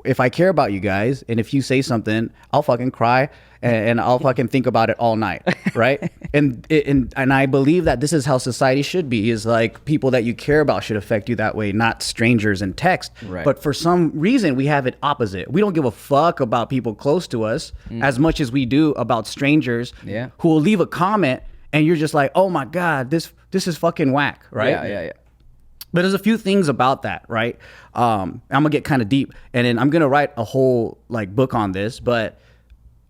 if I care about you guys and if you say something, I'll fucking cry and I'll fucking think about it all night, right? and I believe that this is how society should be, is like people that you care about should affect you that way, not strangers in text. Right. But for some reason, we have it opposite. We don't give a fuck about people close to us as much as we do about strangers who will leave a comment and you're just like, oh my God, this is fucking whack, right? Yeah. But there's a few things about that, right? I'm gonna get kind of deep, and then I'm gonna write a whole like book on this. But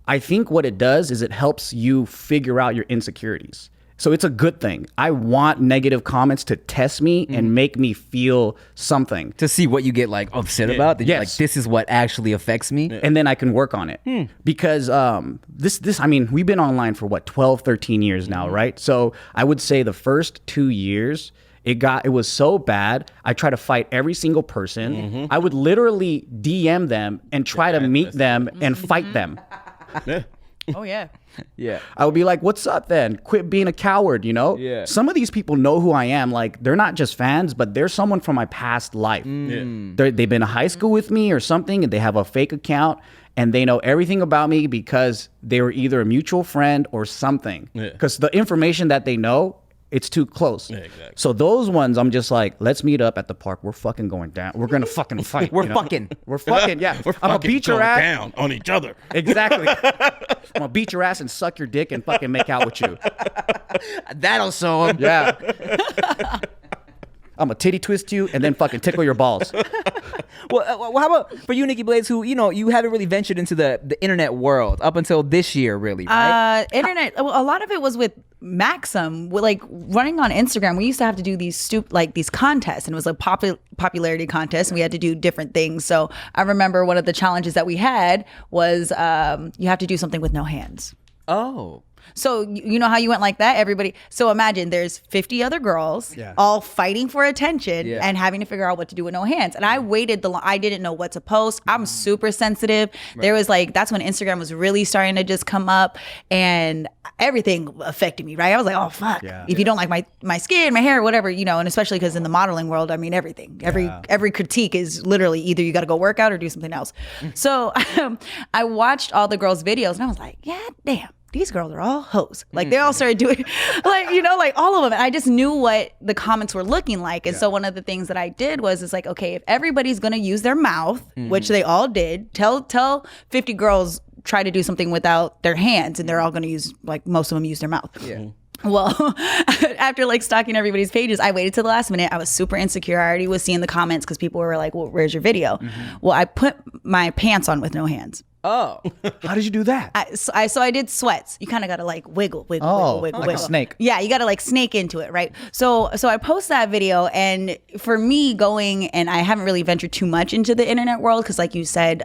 I think what it does is it helps you figure out your insecurities. So it's a good thing. I want negative comments to test me and make me feel something. To see what you get like upset about. That you're like, this is what actually affects me. And then I can work on it. Because this, I mean, we've been online for what, 12, 13 years now, right? So I would say the first 2 years, it was so bad. I try to fight every single person. I would literally DM them and try to meet them and fight them. Oh yeah. Yeah. I would be like, what's up then? Quit being a coward, Yeah. Some of these people know who I am. Like, they're not just fans, but they're someone from my past life. They've been in high school with me or something, and they have a fake account, and they know everything about me because they were either a mutual friend or something. Because the information that they know it's too close. Yeah, exactly. So those ones, I'm just like, let's meet up at the park. We're fucking going down. We're gonna fucking fight. We're fucking. We're fucking. Yeah. We're I'm gonna fucking beat your going ass down on each other. Exactly. I'm gonna beat your ass and suck your dick and fucking make out with you. That'll show him. Yeah. I'm gonna titty twist you and then fucking tickle your balls. Well, how about for you, Nikki Blades, who you haven't really ventured into the internet world up until this year, really, right? Internet. A lot of it was with Maxim. Like running on Instagram, we used to have to do these these contests, and it was like popularity contests, and we had to do different things. So I remember one of the challenges that we had was you have to do something with no hands. Oh. So you know how you went like that? Everybody. So imagine there's 50 other girls all fighting for attention and having to figure out what to do with no hands. And I waited I didn't know what to post. I'm super sensitive. Right. There was that's when Instagram was really starting to just come up and everything affected me, right? I was like, oh, fuck. Yeah. If you don't like my skin, my hair, whatever, and especially because in the modeling world, I mean, everything. Every critique is literally either you got to go work out or do something else. So I watched all the girls' videos and I was like, yeah, damn. These girls are all hoes. Like they all started doing all of them. And I just knew what the comments were looking like. And so one of the things that I did was okay, if everybody's going to use their mouth, which they all did, tell 50 girls try to do something without their hands and they're all going to use, most of them use their mouth. Yeah. Well, after stalking everybody's pages, I waited till the last minute. I was super insecure. I already was seeing the comments because people were like, well, where's your video? Well, I put my pants on with no hands. Oh, how did you do that? So I did sweats. You kind of got to wiggle, like wiggle. a snake. Yeah, you got to snake into it, right? So I post that video, and for me going, and I haven't really ventured too much into the internet world because, like you said,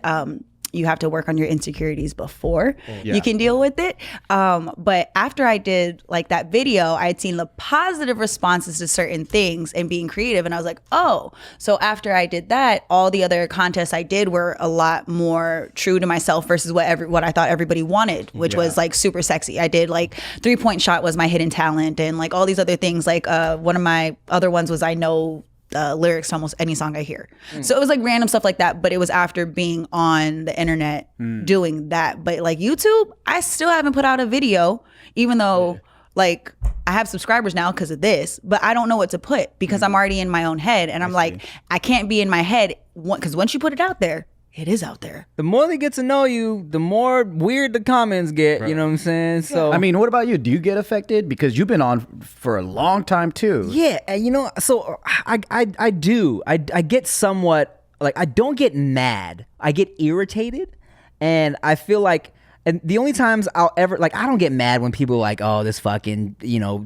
you have to work on your insecurities before you can deal with it. But after I did that video, I had seen the positive responses to certain things and being creative. And I was like, oh, so after I did that, all the other contests I did were a lot more true to myself versus what I thought everybody wanted, which was super sexy. I did 3-point shot was my hidden talent and all these other things. One of my other ones was I know lyrics to almost any song I hear. So it was random stuff like that, but it was after being on the internet doing that. But YouTube, I still haven't put out a video, even though I have subscribers now because of this, but I don't know what to put because I'm already in my own head. And I'm I can't be in my head because once you put it out there, it is out there. The more they get to know you, the more weird the comments get. Right. You know what I'm saying? So I mean, what about you? Do you get affected because you've been on for a long time too? Yeah, so I do. I get somewhat I don't get mad. I get irritated, and I feel and the only times I'll ever I don't get mad when people are oh, this fucking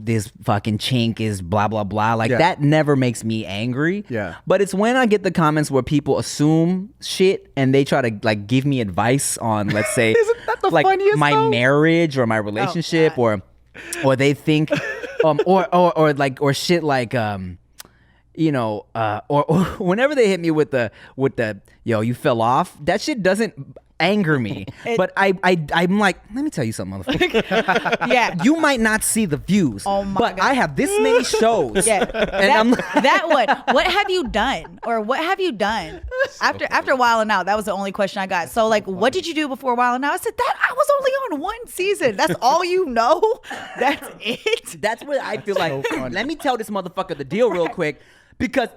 this fucking chink is blah blah blah. That never makes me angry. Yeah. But it's when I get the comments where people assume shit and they try to give me advice on, let's say, isn't that the funniest my though? Marriage or my relationship or they think or shit or whenever they hit me with the yo, you fell off. That shit doesn't anger me, but I'm let me tell you something, motherfucker. Yeah, you might not see the views, but God. I have this many shows. Yeah, and that one. What have you done, or what have you done after Wild 'N Out? That was the only question I got. So what did you do before Wild 'N Out? I said that I was only on one season. That's all you know. That's it. That's what I feel like. Let me tell this motherfucker the deal real quick, because.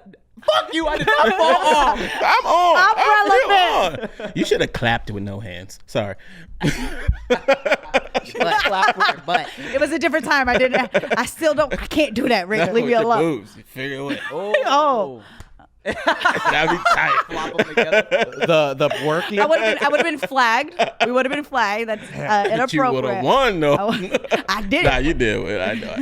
Fuck you! I did not fall off. I'm on. You should have clapped with no hands. Sorry. But it was a different time. I can't do that, Rick. Leave me alone. Moves. You figure it out. Oh. That'd be tight. Flop them together. The working. I would have been flagged. We would have been flagged. That's inappropriate. You would have won, though. I did. Nah, you did. I know.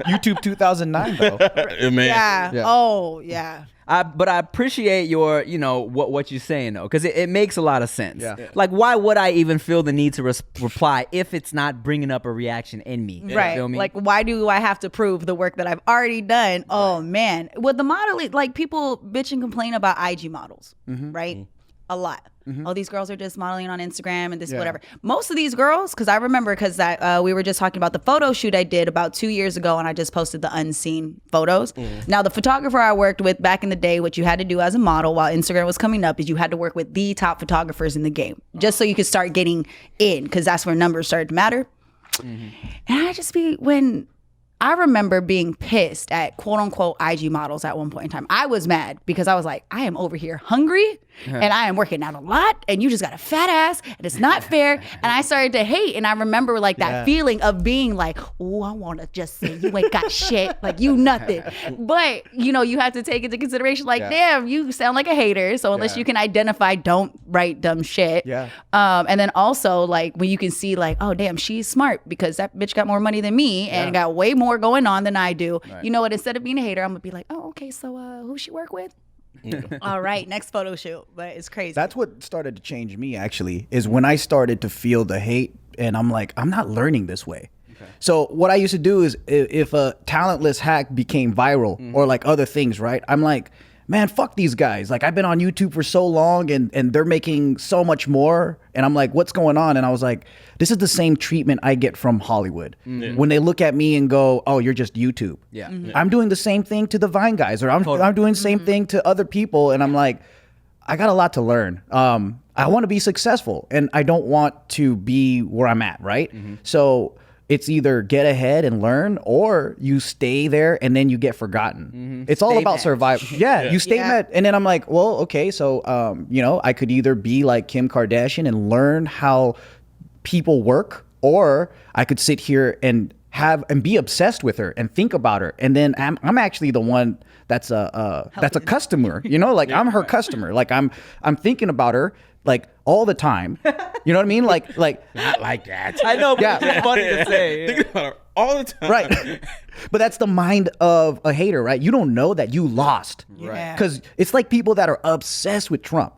YouTube 2009 though. Man. Yeah. Oh yeah. But I appreciate your, what you're saying though, because it makes a lot of sense. Yeah. Why would I even feel the need to reply if it's not bringing up a reaction in me? Right. You feel me? Why do I have to prove the work that I've already done? Right. Oh man, with the modeling, people bitch and complain about IG models, right? A lot. Oh, these girls are just modeling on Instagram and this whatever. Most of these girls, because I remember, we were just talking about the photo shoot I did about 2 years ago, and I just posted the unseen photos. Now, the photographer I worked with back in the day, what you had to do as a model while Instagram was coming up is you had to work with the top photographers in the game, just so you could start getting in, because that's where numbers started to matter. And I just be, when I remember being pissed at quote unquote IG models at one point in time. I was mad because I was like, I am over here hungry and I am working out a lot and you just got a fat ass and it's not fair. And I started to hate. And I remember like that feeling of being like, oh, I want to just say you ain't got shit, like you nothing. But you know, you have to take into consideration like, damn, you sound like a hater. So unless you can identify, don't write dumb shit. Yeah. And then also like when you can see like, oh damn, she's smart because that bitch got more money than me and got way more going on than I do. You know what? Instead of being a hater, I'm gonna be like, oh, okay, so who she work with? All right, next photo shoot. But it's crazy. That's what started to change me, actually, is when I started to feel the hate and I'm like, I'm not learning this way. So what I used to do is if a talentless hack became viral or like other things, right? I'm like, man, fuck these guys. Like I've been on YouTube for so long and they're making so much more. And I'm like, what's going on? And I was like, this is the same treatment I get from Hollywood. When they look at me and go, oh, you're just YouTube. I'm doing the same thing to the Vine guys, or I'm doing the same thing to other people. And I'm like, I got a lot to learn. I want to be successful and I don't want to be where I'm at, right? So it's either get ahead and learn or you stay there and then you get forgotten. It's all about survival. You stay mad. And then I'm like, well, okay, so, you know, I could either be like Kim Kardashian and learn how people work, or I could sit here and be obsessed with her and think about her. And then I'm actually the one that's a customer, you know, like I'm her customer. Like I'm thinking about her like all the time. You know what I mean? Like Not like that. I know, but it's funny to say. Think about her all the time. Right. But that's the mind of a hater, right? You don't know that you lost. Right. Because it's like people that are obsessed with Trump.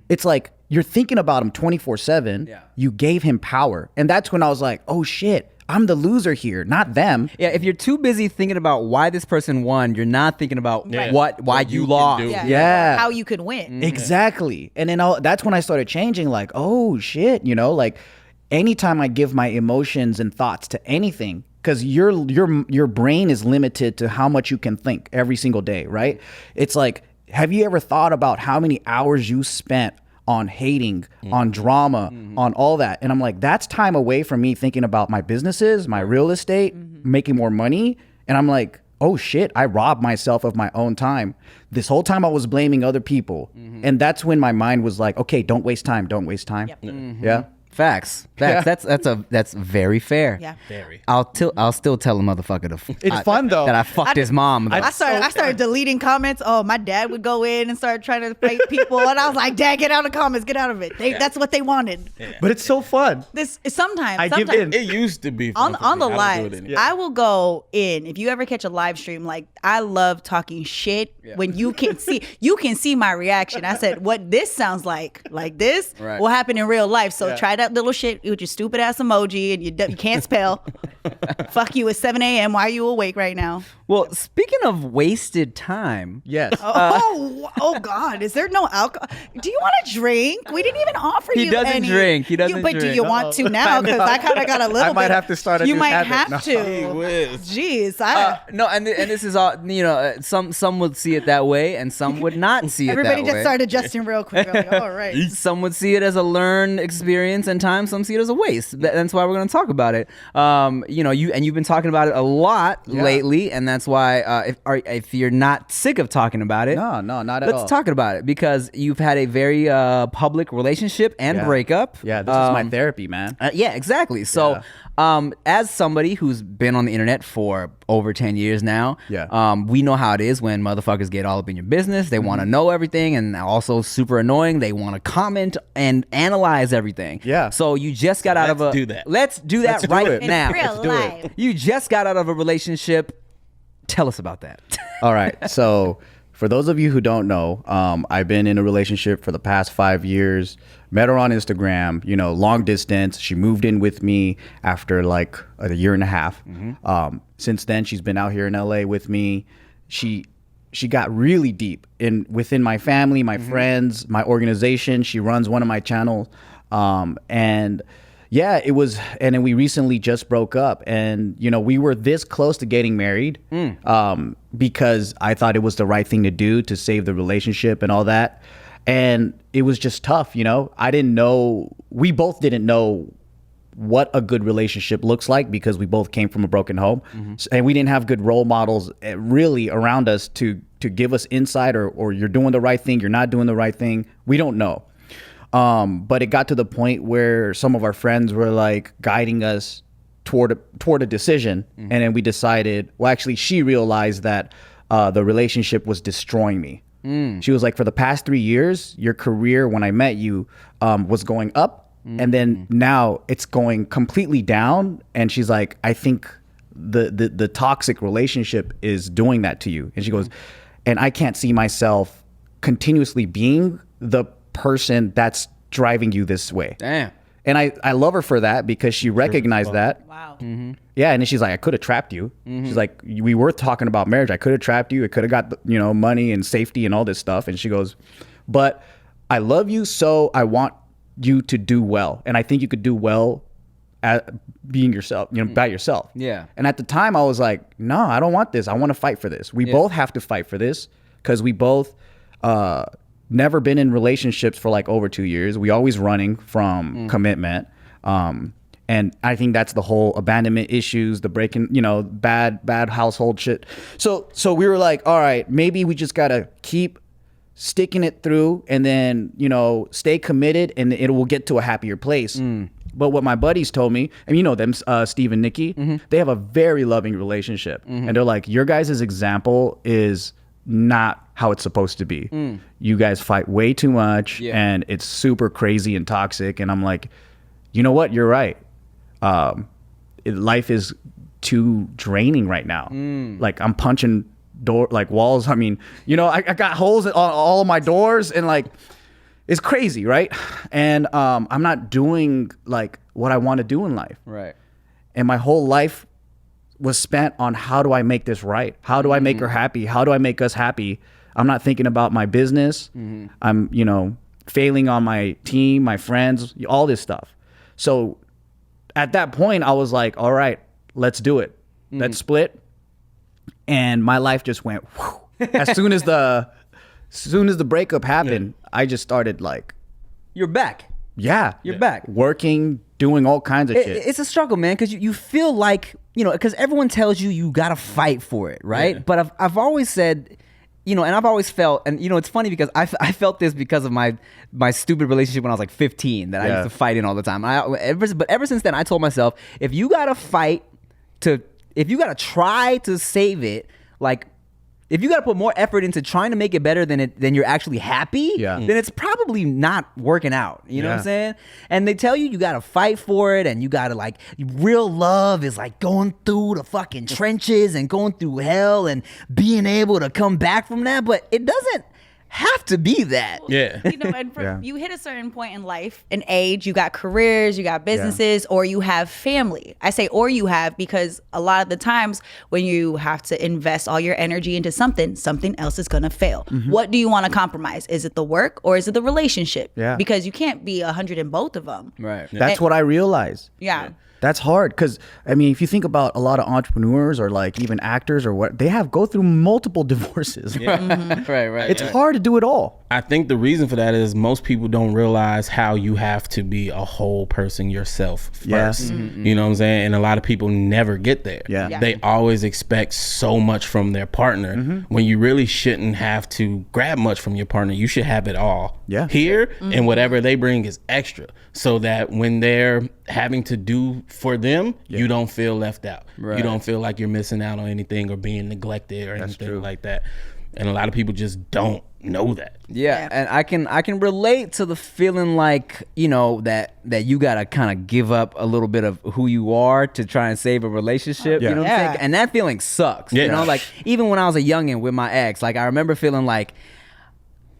It's like you're thinking about him 24/7. You gave him power. And that's when I was like, oh shit, I'm the loser here, not them. Yeah, if you're too busy thinking about why this person won, you're not thinking about why you lost. Yeah. How you could win. Exactly. And then that's when I started changing, like, oh shit, you know, like anytime I give my emotions and thoughts to anything, because your brain is limited to how much you can think every single day, right? It's like, have you ever thought about how many hours you spent on hating, on drama, on all that? And I'm like, that's time away from me thinking about my businesses, my real estate, making more money. And I'm like, oh shit, I robbed myself of my own time. This whole time I was blaming other people. And that's when my mind was like, okay, don't waste time. Don't waste time. Yeah. Facts. That's very fair. Yeah. Very. I'll still tell a motherfucker It's fun though. that I fucked his mom. I started deleting comments. Oh, my dad would go in and start trying to fight people, and I was like, "Dad, get out of the comments, get out of it." That's what they wanted. But it's so fun. This sometimes I give in. It used to be fun on the for me. I don't do it lives. anymore. I will go in if you ever catch a live stream. Like I love talking shit when you can see my reaction. I said, "What this sounds like this will happen in real life." So try that little shit with your stupid ass emoji and you can't spell. Fuck you, it's 7 a.m. Why are you awake right now? Well, speaking of wasted time, Yes. Oh God! Is there no alcohol? Do you want a drink? We didn't even offer you. He doesn't any. drink. He doesn't But do drink. you want to now? Because I kind of got a little. I might bit- have to start a You new might habit. have No. to. Gee whiz. Jeez, no, and this is all. You know, some would see it that way, and some would not see it everybody that just way. started adjusting real quick. I'm like, all right. Some would see it as a learned experience, and time some see it as a waste. That's why we're going to talk about it. You know, you've been talking about it a lot lately, and that's why if you're not sick of talking about it, No, not at all. let's talk about it, because you've had a very public relationship and breakup. Yeah, this is my therapy, man. Yeah, exactly. So, as somebody who's been on the internet for over 10 years now, we know how it is when motherfuckers get all up in your business. They want to know everything, and also super annoying. They want to comment and analyze everything. Yeah. So you just got out of a... Let's do that. Let's do that Let's do right it. In now. real life. You just got out of a relationship. Tell us about that. All right. So for those of you who don't know, I've been in a relationship for the past 5 years. Met her on Instagram, you know, long distance. She moved in with me after like a year and a half. Since then, she's been out here in LA with me. She got really deep within my family, my friends, my organization. She runs one of my channels. And yeah, it was, and then we recently just broke up, and you know, we were this close to getting married, because I thought it was the right thing to do to save the relationship and all that. And it was just tough, you know. We both didn't know what a good relationship looks like, because we both came from a broken home, and we didn't have good role models really around us to give us insight, or you're doing the right thing, you're not doing the right thing. We don't know. But it got to the point where some of our friends were like guiding us toward a decision, and then we decided. Well, actually, she realized that the relationship was destroying me. She was like, for the past 3 years, your career when I met you was going up, and then now it's going completely down. And she's like, I think the toxic relationship is doing that to you. And she goes, and I can't see myself continuously being the person that's driving you this way. Damn. And I love her for that, because she recognized that. Wow. Yeah, and then she's like, I could have trapped you. She's like, we were talking about marriage. I could have trapped you. I could have got, money and safety and all this stuff. And she goes, but I love you, so I want you to do well. And I think you could do well at being yourself, by yourself. Yeah. And at the time I was like, no, I don't want this. I want to fight for this. We both have to fight for this, because we both never been in relationships for like over 2 years. We always running from commitment. And I think that's the whole abandonment issues, the breaking, bad household shit. So we were like, all right, maybe we just gotta keep sticking it through, and then, stay committed, and it will get to a happier place. But what my buddies told me, and them, Steve and Nikki, they have a very loving relationship. And they're like, your guys' example is not how it's supposed to be. You guys fight way too much, and it's super crazy and toxic. And I'm like, you know what? You're right. Life is too draining right now. Like, I'm punching walls. I mean, I got holes on all of my doors, and like, it's crazy, right? And I'm not doing like what I want to do in life. Right. And my whole life was spent on, how do I make this right? How do I make her happy? How do I make us happy? I'm not thinking about my business. I'm, failing on my team, my friends, all this stuff. So at that point, I was like, all right, let's do it. Let's split. And my life just went whew. As soon as the breakup happened, I just started like, You're back. yeah, You're back. working, doing all kinds of shit. It's a struggle, man, because you feel like, because everyone tells you gotta fight for it, right? Yeah. But I've always said, and I've always felt, and it's funny because I felt this because of my stupid relationship when I was like 15 that I used to fight in all the time. But ever since then, I told myself, if you gotta try to save it, like, if you got to put more effort into trying to make it better than you're actually happy, then it's probably not working out. You know what I'm saying? And they tell you got to fight for it, and you got to, like, real love is like going through the fucking trenches and going through hell and being able to come back from that. But it doesn't have to be that. Yeah. And you hit a certain point in life, an age, you got careers, you got businesses, or you have family. I say or you have, because a lot of the times when you have to invest all your energy into something else is going to fail. What do you want to compromise? Is it the work or is it the relationship? Yeah. Because you can't be 100 in both of them. Right. That's what I realized. Yeah. That's hard, because if you think about a lot of entrepreneurs or like even actors or what, they go through multiple divorces. Right. It's hard to do it all. I think the reason for that is most people don't realize how you have to be a whole person yourself first. You know what I'm saying? And a lot of people never get there. Yeah. They always expect so much from their partner when you really shouldn't have to grab much from your partner. You should have it all here, and whatever they bring is extra, so that when they're having to do for them, you don't feel left out. You don't feel like you're missing out on anything or being neglected or anything like that. And a lot of people just don't know that. Yeah, and I can relate to the feeling like, that you gotta kind of give up a little bit of who you are to try and save a relationship. You know what I'm saying? And that feeling sucks. Like, even when I was a youngin' with my ex, like, I remember feeling like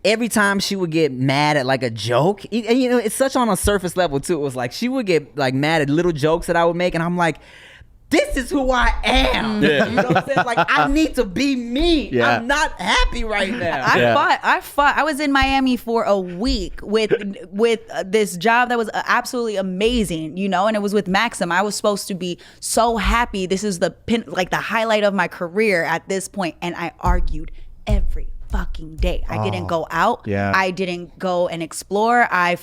every time she would get mad at like a joke, and it's such on a surface level too. It was like she would get like mad at little jokes that I would make, and I'm like, this is who I am. You know what I'm saying? Like, I need to be me. I'm not happy right now. I fought. I was in Miami for a week with this job that was absolutely amazing, and it was with Maxim. I was supposed to be so happy. This is the highlight of my career at this point, and I argued every fucking day. I didn't go out. Yeah. I didn't go and explore. I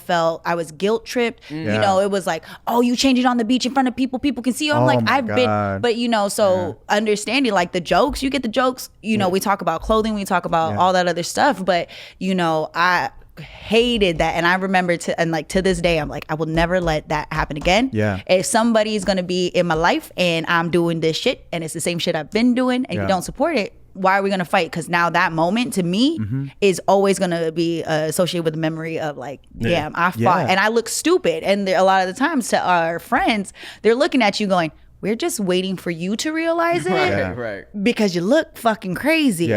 was guilt tripped. You know, it was like, oh, you change it on the beach in front of people. People can see you. I'm like, I've been, but you know, so understanding like the jokes, you get the jokes, you know, we talk about clothing, we talk about all that other stuff, but you know, I hated that. And I remember to this day, I'm like, I will never let that happen again. Yeah. If somebody's going to be in my life and I'm doing this shit and it's the same shit I've been doing and you don't support it, why are we going to fight? Because now that moment to me is always going to be associated with the memory of like, damn, I fought and I look stupid. And a lot of the times to our friends, they're looking at you going, we're just waiting for you to realize it Right. because you look fucking crazy.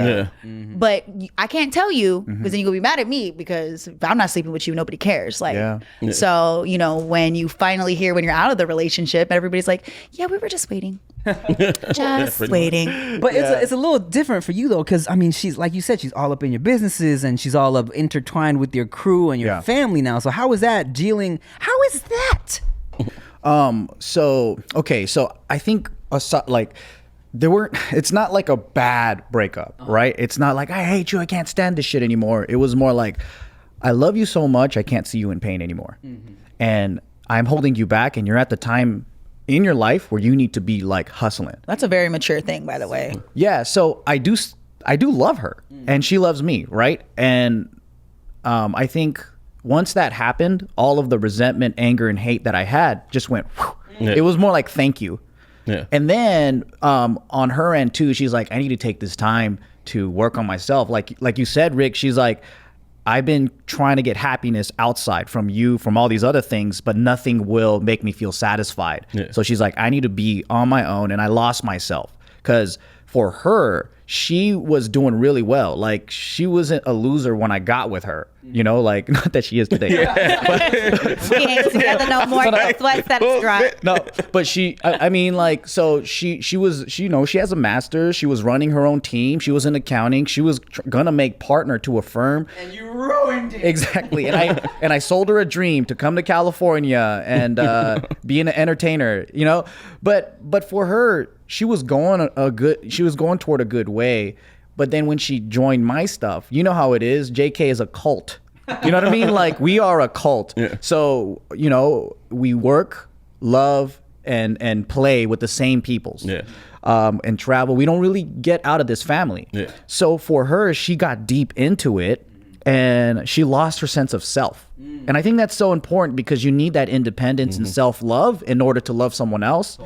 But I can't tell you because then you're going to be mad at me because if I'm not sleeping with you, nobody cares. Like, so, you know, when you finally hear when you're out of the relationship, everybody's like, yeah, we were just waiting. Just waiting. But it's a little different for you though, because I mean, she's like you said, she's all up in your businesses and she's all up intertwined with your crew and your family now. So how is that dealing? How is that? So I think like it's not like a bad breakup, right? It's not like I hate you, I can't stand this shit anymore. It was more like I love you so much I can't see you in pain anymore. And I'm holding you back and you're at the time in your life where you need to be like hustling. That's a very mature thing, by the way. Yeah, so I do love her and she loves me, right? And I think once that happened, all of the resentment, anger, and hate that I had just went whew. It was more like thank you. And then on her end too, she's like, I need to take this time to work on myself. Like you said, Rick, she's like, I've been trying to get happiness outside from you, from all these other things, but nothing will make me feel satisfied. So she's like, I need to be on my own. And I lost myself because for her, she was doing really well. Like she wasn't a loser when I got with her, you know, like not that she is today. We ain't together no more. Sweat that is dry. No, but I mean, like, so she was, you know, she has a master's. She was running her own team. She was in accounting. She was gonna make partner to a firm. And you ruined it. Exactly. And I sold her a dream to come to California and be an entertainer, you know. But for her, she was going toward a good way. But then when she joined my stuff, you know how it is. JK is a cult. You know what I mean? Like we are a cult. So, you know, we work, love, and play with the same peoples. And travel. We don't really get out of this family. So for her, she got deep into it and she lost her sense of self. And I think that's so important because you need that independence and self-love in order to love someone else.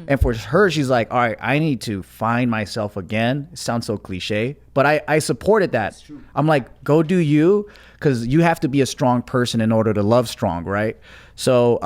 And for her, she's like, all right, I need to find myself again. It sounds so cliche, but I supported that. I'm like, go do you, because you have to be a strong person in order to love strong, right? So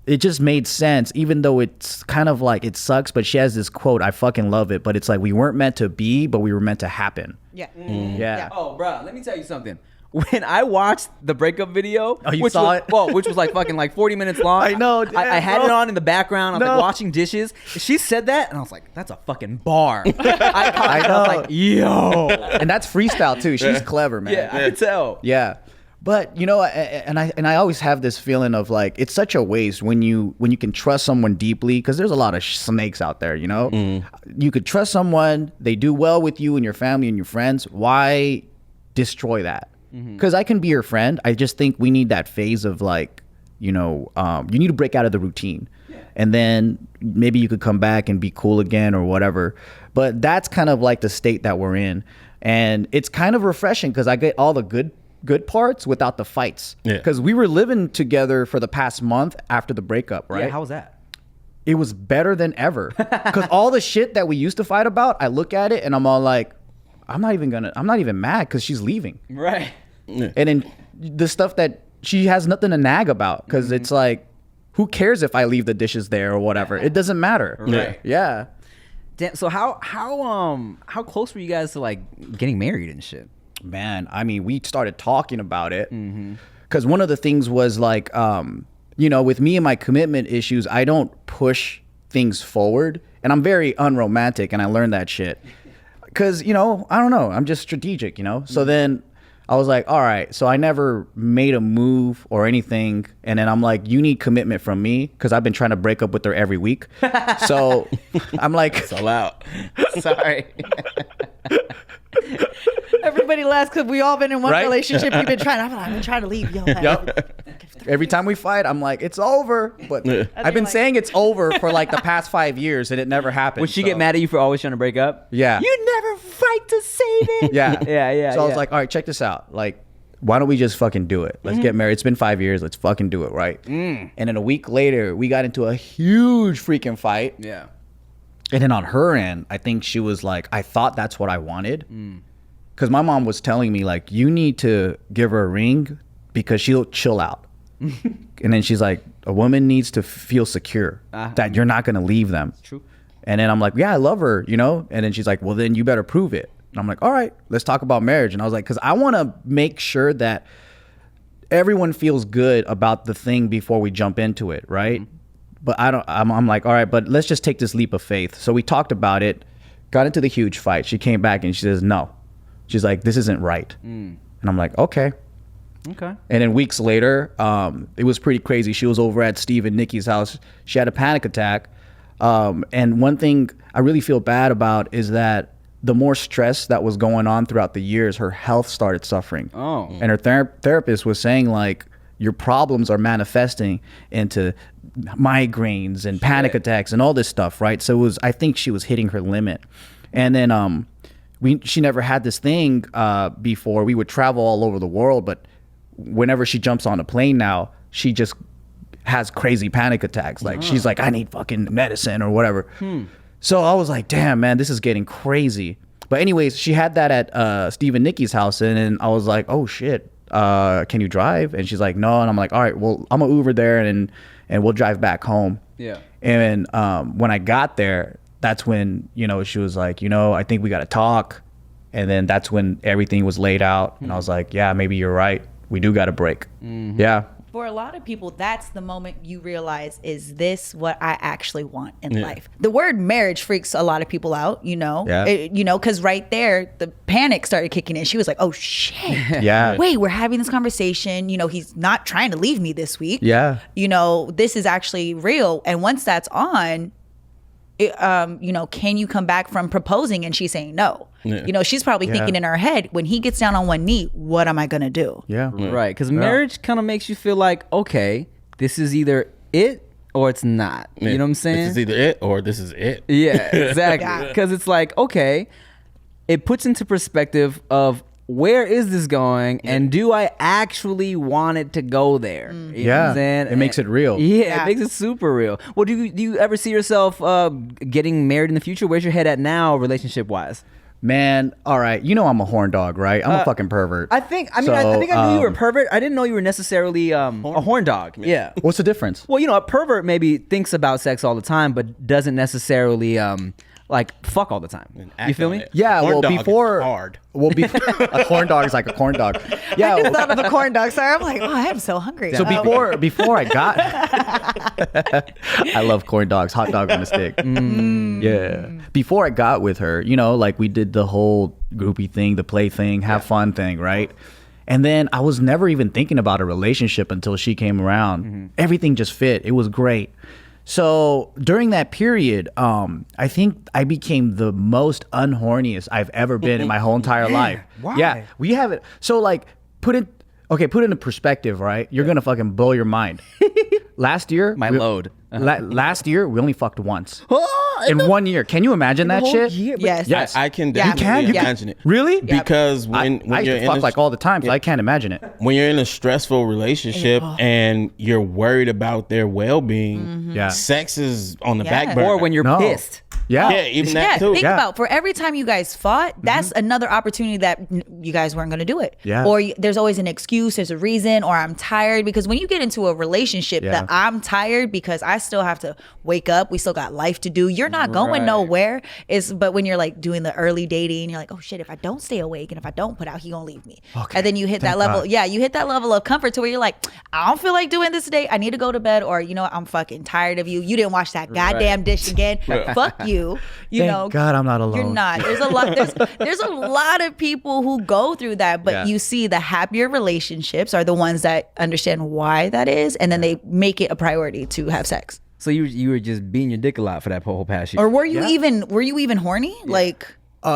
it just made sense, even though it's kind of like it sucks, but she has this quote, I fucking love it, but it's like we weren't meant to be, but we were meant to happen. Yeah. Oh, bro, let me tell you something. When I watched the breakup video, which was like fucking like 40 minutes long. I know. I had it on in the background. I was like watching dishes. She said that, and I was like, "That's a fucking bar." I was like, "Yo," and that's freestyle too. She's clever, man. Yeah, I could tell. Yeah, but you know, and I always have this feeling of like it's such a waste when you can trust someone deeply, because there's a lot of snakes out there. You know, you could trust someone, they do well with you and your family and your friends. Why destroy that? Because I can be your friend. I just think we need that phase of like, you know, you need to break out of the routine. And then maybe you could come back and be cool again or whatever. But that's kind of like the state that we're in. And it's kind of refreshing because I get all the good parts without the fights. Because we were living together for the past month after the breakup, right? Yeah, how was that? It was better than ever. Because all the shit that we used to fight about, I look at it and I'm all like, I'm not even mad because she's leaving. Right. And then the stuff that she has nothing to nag about, because it's like, who cares if I leave the dishes there or whatever? It doesn't matter. Right. Yeah. Damn, so how close were you guys to like getting married and shit? Man, I mean, we started talking about it because one of the things was like, you know, with me and my commitment issues, I don't push things forward, and I'm very unromantic, and I learned that shit. Because, you know, I don't know. I'm just strategic, you know? So then I was like, all right. So I never made a move or anything. And then I'm like, you need commitment from me because I've been trying to break up with her every week. So I'm like. It's all out. Sorry. everybody laughs because we all been in one Right? relationship. We've been trying. I've been trying to leave. Yo, Every time we fight, I'm like, it's over. But I've been saying it's over for like the past 5 years, and it never happened. Would she get mad at you for always trying to break up? Yeah. You never fight to save it. Yeah. So I was like, all right, check this out. Like, why don't we just fucking do it? Let's get married. It's been 5 years. Let's fucking do it, right? And then a week later, we got into a huge freaking fight. Yeah. And then on her end, I think she was like, I thought that's what I wanted. Because my mom was telling me, like, you need to give her a ring because she'll chill out. And then she's like, a woman needs to feel secure that you're not going to leave them. True. And then I'm like, yeah, I love her, you know? And then she's like, well, then you better prove it. And I'm like, all right, let's talk about marriage. And I was like, because I want to make sure that everyone feels good about the thing before we jump into it, right? But I'm like, all right, but let's just take this leap of faith. So we talked about it, got into the huge fight. She came back and she says, no. She's like, this isn't right. And I'm like, okay. Okay. And then weeks later, it was pretty crazy. She was over at Steve and Nikki's house. She had a panic attack. And one thing I really feel bad about is that the more stress that was going on throughout the years, her health started suffering. Oh. And her therapist was saying, like, your problems are manifesting into migraines and panic attacks and all this stuff, right? So I think she was hitting her limit. And then she never had this thing before. We would travel all over the world, but whenever she jumps on a plane now, she just has crazy panic attacks. Like, she's like, I need fucking medicine or whatever. So I was like, damn, man, this is getting crazy. But anyways, she had that at Steve and Nikki's house, and I was like, oh shit, can you drive? And she's like, no. And I'm like, all right, well, I'm gonna Uber there and we'll drive back home. Yeah. And when I got there, that's when, you know, she was like, you know, I think we gotta talk. And then that's when everything was laid out. And I was like, yeah, maybe you're right. We do gotta break. Yeah. For a lot of people, that's the moment you realize, is this what I actually want in life? The word marriage freaks a lot of people out, you know? Yeah. You know, because right there, the panic started kicking in. She was like, oh, shit. Yeah. Wait, we're having this conversation. You know, he's not trying to leave me this week. Yeah. You know, this is actually real. And once that's on, you know, can you come back from proposing and she's saying no? You know, she's probably thinking in her head, when he gets down on one knee, what am I gonna do? Yeah. Right. Because marriage kind of makes you feel like, okay, this is either it or it's not. You know what I'm saying? This is either it or this is it. Yeah, exactly. Because it's like, okay, it puts into perspective of, where is this going, and do I actually want it to go there? You know what I'm saying? It makes it real. Yeah, it makes it super real. Well, do you ever see yourself getting married in the future? Where's your head at now, relationship wise? Man, all right. You know I'm a horn dog, right? I'm a fucking pervert. I think I think I knew you were a pervert. I didn't know you were necessarily a horn dog. Yeah. What's the difference? Well, you know, a pervert maybe thinks about sex all the time, but doesn't necessarily like fuck all the time. You feel me? Yeah, Horn well, dog is before hard. Well, a corn dog is like a corn dog. Yeah. I just thought of a corn dog. Sorry, I'm like, oh, I'm so hungry. So before I got, I love corn dogs, hot dog on a stick. Yeah. Before I got with her, you know, like we did the whole groupie thing, the play thing, have fun thing, right? And then I was never even thinking about a relationship until she came around. Everything just fit. It was great. So during that period, I think I became the most unhorniest I've ever been in my whole entire life. Why? Yeah, we have it. So like, put it into perspective, right? You're gonna fucking blow your mind. Last year, last year we only fucked once in 1 year. Can you imagine that shit? Yes. Yes. I can Yeah. definitely You can? imagine it. Really? Because when I you're used to in fuck like all the time, so I can't imagine it. when you're in a stressful relationship and you're worried about their well-being, Yeah. sex is on the Yeah. back burner. Or when you're No. pissed. Yeah. yeah, even Yeah, that too. think about, for every time you guys fought, that's another opportunity that you guys weren't going to do it. Yeah. Or there's always an excuse, there's a reason, or I'm tired. Because when you get into a relationship that I'm tired because I still have to wake up, we still got life to do, you're not going Right. nowhere. But when you're like doing the early dating, you're like, oh shit, if I don't stay awake and if I don't put out, he gonna leave me. Okay. And then you hit that level. God. Yeah, you hit that level of comfort to where you're like, I don't feel like doing this today. I need to go to bed, or you know what, I'm fucking tired of you. You didn't wash that goddamn dish again. Fuck you. You Thank know, God I'm not alone. you're not. There's a lot. There's a lot of people who go through that, but you see the happier relationships are the ones that understand why that is, and then they make it a priority to have sex. So you were just beating your dick a lot for that whole past year. Or were you even horny? Like,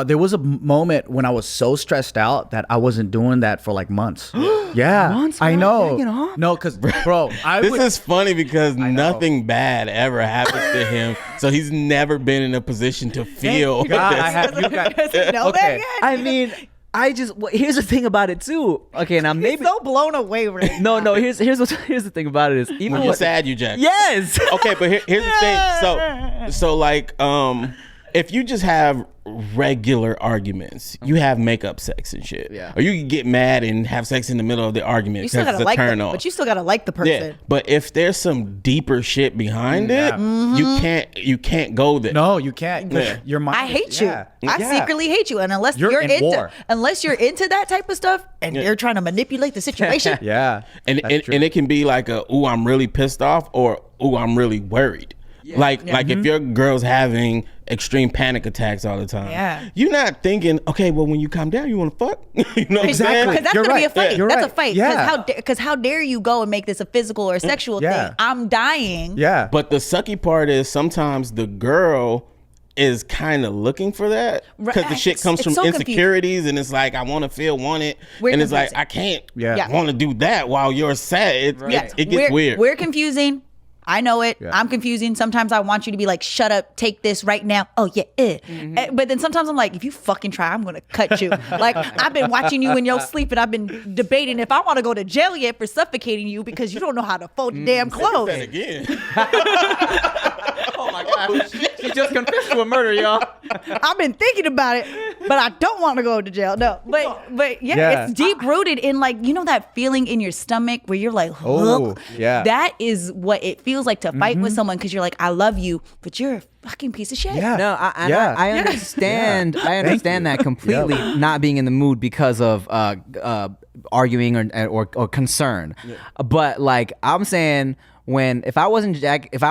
There was a moment when I was so stressed out that I wasn't doing that for like months. Yeah, Months, I bro? know. Jacking off? No, because bro, This is funny because nothing bad ever happens to him, so he's never been in a position to feel. God, I have you guys. No, Okay. I mean, here's the thing about it too. Okay, now maybe so blown away right no. Here's the thing about it is even When you're sad, you jack. yes. Okay, but here's the thing. So like, if you just have regular arguments, you have makeup sex and shit. Yeah. Or you can get mad and have sex in the middle of the argument You still because gotta it's a like turn them, on. but you still gotta like the person. Yeah, but if there's some deeper shit behind it, you can't go there. No, you can't. Yeah. Your mind. I hate you. Yeah. I Yeah. secretly hate you, and unless You're you're in into war. that type of stuff, and you're trying to manipulate the situation. Yeah, and that's true. and it can be like ooh, I'm really pissed off, or ooh, I'm really worried. Like if your girl's having extreme panic attacks all the time, Yeah. you're not thinking, okay, well, when you calm down, you want to fuck. You know what I'm saying? Because that's You're gonna be a right. fight. Yeah, you're That's right. a fight. Yeah. Because how dare you go and make this a physical or sexual Yeah. thing? I'm dying. Yeah, But the sucky part is sometimes the girl is kind of looking for that because the Right. shit comes It's from so confusing. insecurities, and it's like I want to feel wanted, We're and it's like confusing. I can't Yeah. want to do that while you're sad. It gets weird. We're confusing. I know it. Yeah. I'm confusing. Sometimes I want you to be like, shut up, take this right now. Oh, yeah. But then sometimes I'm like, if you fucking try, I'm going to cut you. Like, I've been watching you in your sleep, and I've been debating if I want to go to jail yet for suffocating you because you don't know how to fold your damn clothes. That again. Oh my god, she just confessed to a murder, y'all. I've been thinking about it, but I don't want to go to jail. No, but Yeah. it's deep rooted in like, you know, that feeling in your stomach where you're like, Oh, "Ugh." yeah. That is what it feels like to fight with someone because you're like, I love you, but you're a fucking piece of shit. Yeah. No, I understand. I understand you. that completely. Not being in the mood because of arguing or concern, but like I'm saying, if I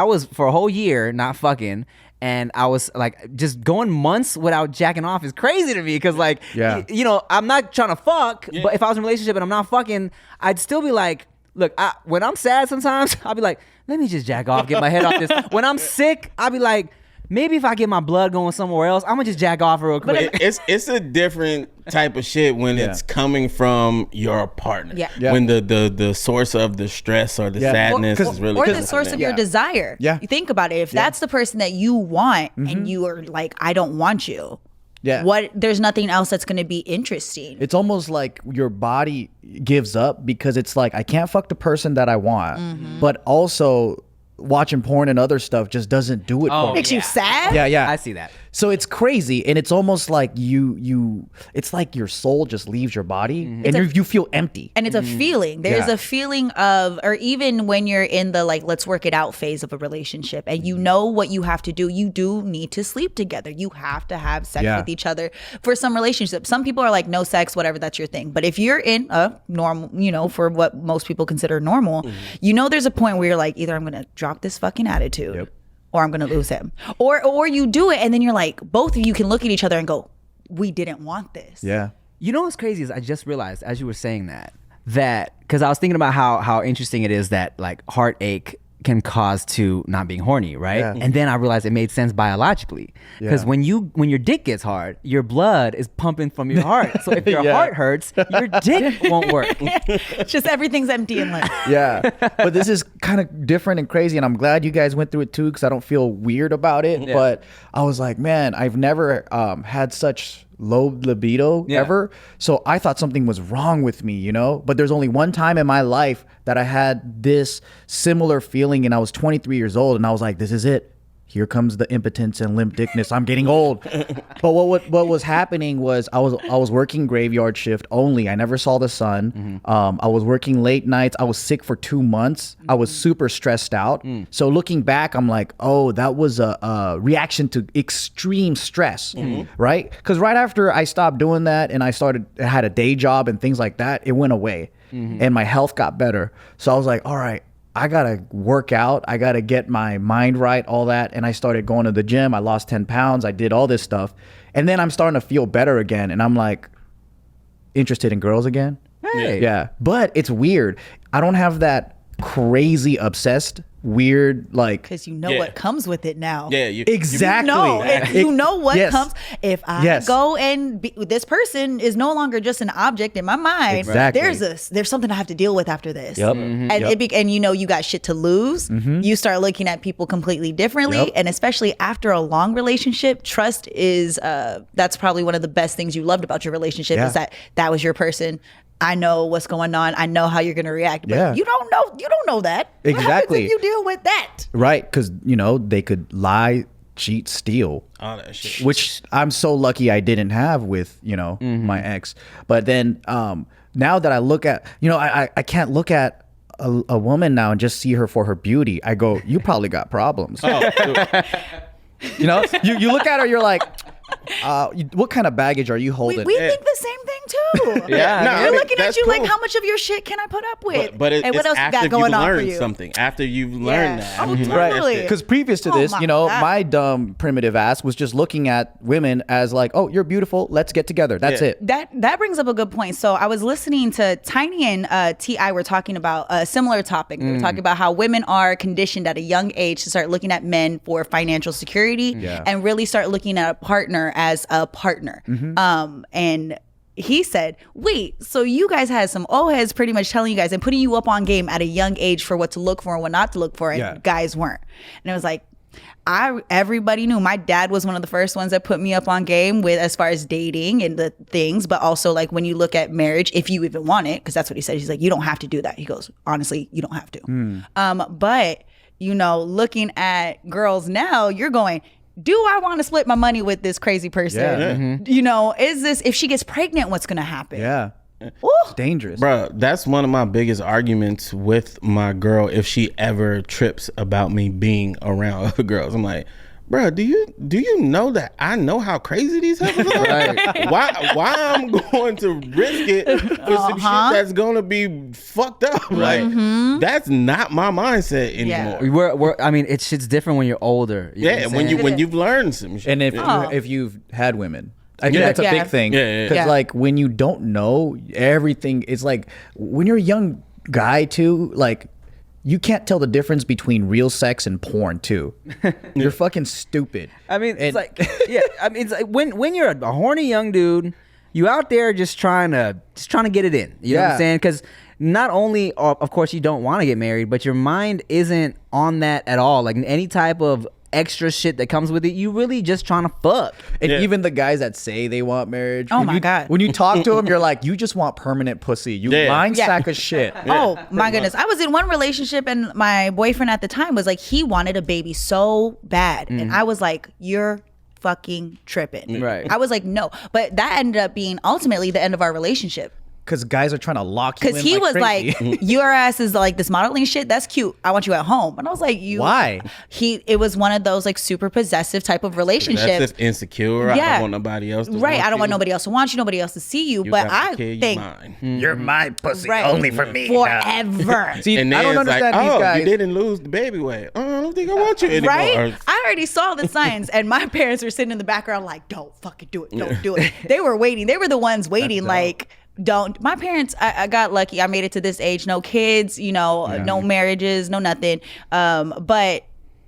was for a whole year not fucking, and I was like just going months without jacking off is crazy to me because like Yeah. you know, I'm not trying to fuck, but if I was in a relationship and I'm not fucking, I'd still be like, look, when I'm sad sometimes I'll be like, let me just jack off, get my head off this. When I'm sick, I'll be like, maybe if I get my blood going somewhere else, I'm gonna just jack off real quick. It's a different type of shit when it's coming from your partner. Yeah. When the source of the stress or the sadness is really or coming the source from of them. your desire. Yeah. You think about it. If that's the person that you want and you are like, I don't want you. Yeah. There's nothing else that's going to be interesting. It's almost like your body gives up because it's like, I can't fuck the person that I want, but also watching porn and other stuff just doesn't do it for me. Makes you sad? Yeah. I see that. So it's crazy, and it's almost like it's like your soul just leaves your body, and you feel empty. And it's a feeling. There's Yeah. a feeling of, or even when you're in the like, let's work it out phase of a relationship and you know what you have to do, you do need to sleep together. You have to have sex Yeah. with each other for some relationships. Some people are like, no sex, whatever, that's your thing. But if you're in a normal, you know, for what most people consider normal, you know, there's a point where you're like, either I'm going to drop this fucking attitude or I'm going to lose him. Or you do it and then you're like, both of you can look at each other and go, we didn't want this. Yeah. You know what's crazy is I just realized as you were saying that because I was thinking about how interesting it is that like heartache can cause to not being horny, right? Yeah. And then I realized it made sense biologically because when your dick gets hard, your blood is pumping from your heart. So if your heart hurts, your dick won't work. It's just everything's empty and limp. Yeah. But this is kind of different and crazy, and I'm glad you guys went through it too because I don't feel weird about it. But I was like, man, I've never had such low libido ever. So I thought something was wrong with me, you know? But there's only one time in my life that I had this similar feeling, and I was 23 years old, and I was like, this is it. Here comes the impotence and limp dickness. I'm getting old. But what was happening was I was working graveyard shift only. I never saw the sun. I was working late nights. I was sick for 2 months. I was super stressed out. So looking back, I'm like, oh, that was a reaction to extreme stress, right? Because right after I stopped doing that and I had a day job and things like that, it went away and my health got better. So I was like, all right, I gotta work out. I gotta get my mind right, all that. And I started going to the gym. I lost 10 pounds. I did all this stuff. And then I'm starting to feel better again. And I'm like, interested in girls again? Hey. Yeah. But it's weird. I don't have that crazy obsessed weird, like, because you know what comes with it now. Yeah, exactly. You know what comes. If I go and this person is no longer just an object in my mind. Exactly. There's something I have to deal with after this. Yep. And you know you got shit to lose. You start looking at people completely differently, and especially after a long relationship, trust is that's probably one of the best things you loved about your relationship is that was your person. I know what's going on. I know how you're going to react. But you don't know that. Exactly. What happens if you deal with that? Right, because they could lie, cheat, steal, all that shit. Which I'm so lucky I didn't have with my ex. But then now that I look at I can't look at a woman now and just see her for her beauty. I go, you probably got problems. You look at her, you're like, what kind of baggage are you holding? We think the same thing too. We're looking at you like, how much of your shit can I put up with? But and what else you got going on for you? Something after you've learned that. Oh, totally. Because previous to this, my dumb primitive ass was just looking at women as like, oh, you're beautiful, let's get together. That's it. That brings up a good point. So I was listening to Tiny and T.I. were talking about a similar topic. They were talking about how women are conditioned at a young age to start looking at men for financial security and really start looking at a partner as a partner. And he said, wait, so you guys had some old heads pretty much telling you guys and putting you up on game at a young age for what to look for and what not to look for, and guys weren't. And it was like, everybody knew. My dad was one of the first ones that put me up on game with as far as dating and the things, but also like when you look at marriage, if you even want it, because that's what he said. He's like, you don't have to do that. He goes, honestly, you don't have to. But looking at girls now, you're going, do I want to split my money with this crazy person? Is this, if she gets pregnant, what's going to happen? Yeah. It's dangerous. Bro, that's one of my biggest arguments with my girl if she ever trips about me being around other girls. I'm like, bro, do you know that I know how crazy these heifers are? Right. Why I'm going to risk it for some shit that's gonna be fucked up? Like, that's not my mindset anymore. It's different when you're older. When you've learned some shit. And if you've had women. I think that's a big thing. Because like when you don't know everything, it's like when you're a young guy too, like you can't tell the difference between real sex and porn too. You're fucking stupid. It's like when you're a horny young dude, you out there just trying to get it in. You know what I'm saying? Because not only, of course, you don't want to get married, but your mind isn't on that at all. Like any type of extra shit that comes with it, you really just trying to fuck. And even the guys that say they want marriage, God, when you talk to them, you're like, you just want permanent pussy, you lying sack of shit. Oh my goodness, I was in one relationship and my boyfriend at the time was like, he wanted a baby so bad, and I was like, you're fucking tripping. Right. I was like, no, but that ended up being ultimately the end of our relationship. Because guys are trying to lock you in. Because he was crazy. like, your ass is like this modeling shit. That's cute. I want you at home. And I was like, why? It was one of those like super possessive type of relationships. That's just insecure. I don't want nobody else to want I don't you. want nobody else to want you, nobody else to see you. But I think you're my pussy only for me. Forever. See, and then I don't understand like, these guys. You didn't lose the baby weight. I don't think I want you anymore. Right? I already saw the signs, and my parents were sitting in the background like, don't fucking do it. Don't do it. They were waiting. They were the ones waiting like, don't. My parents, I got lucky. I made it to this age. No kids, no marriages, no nothing. But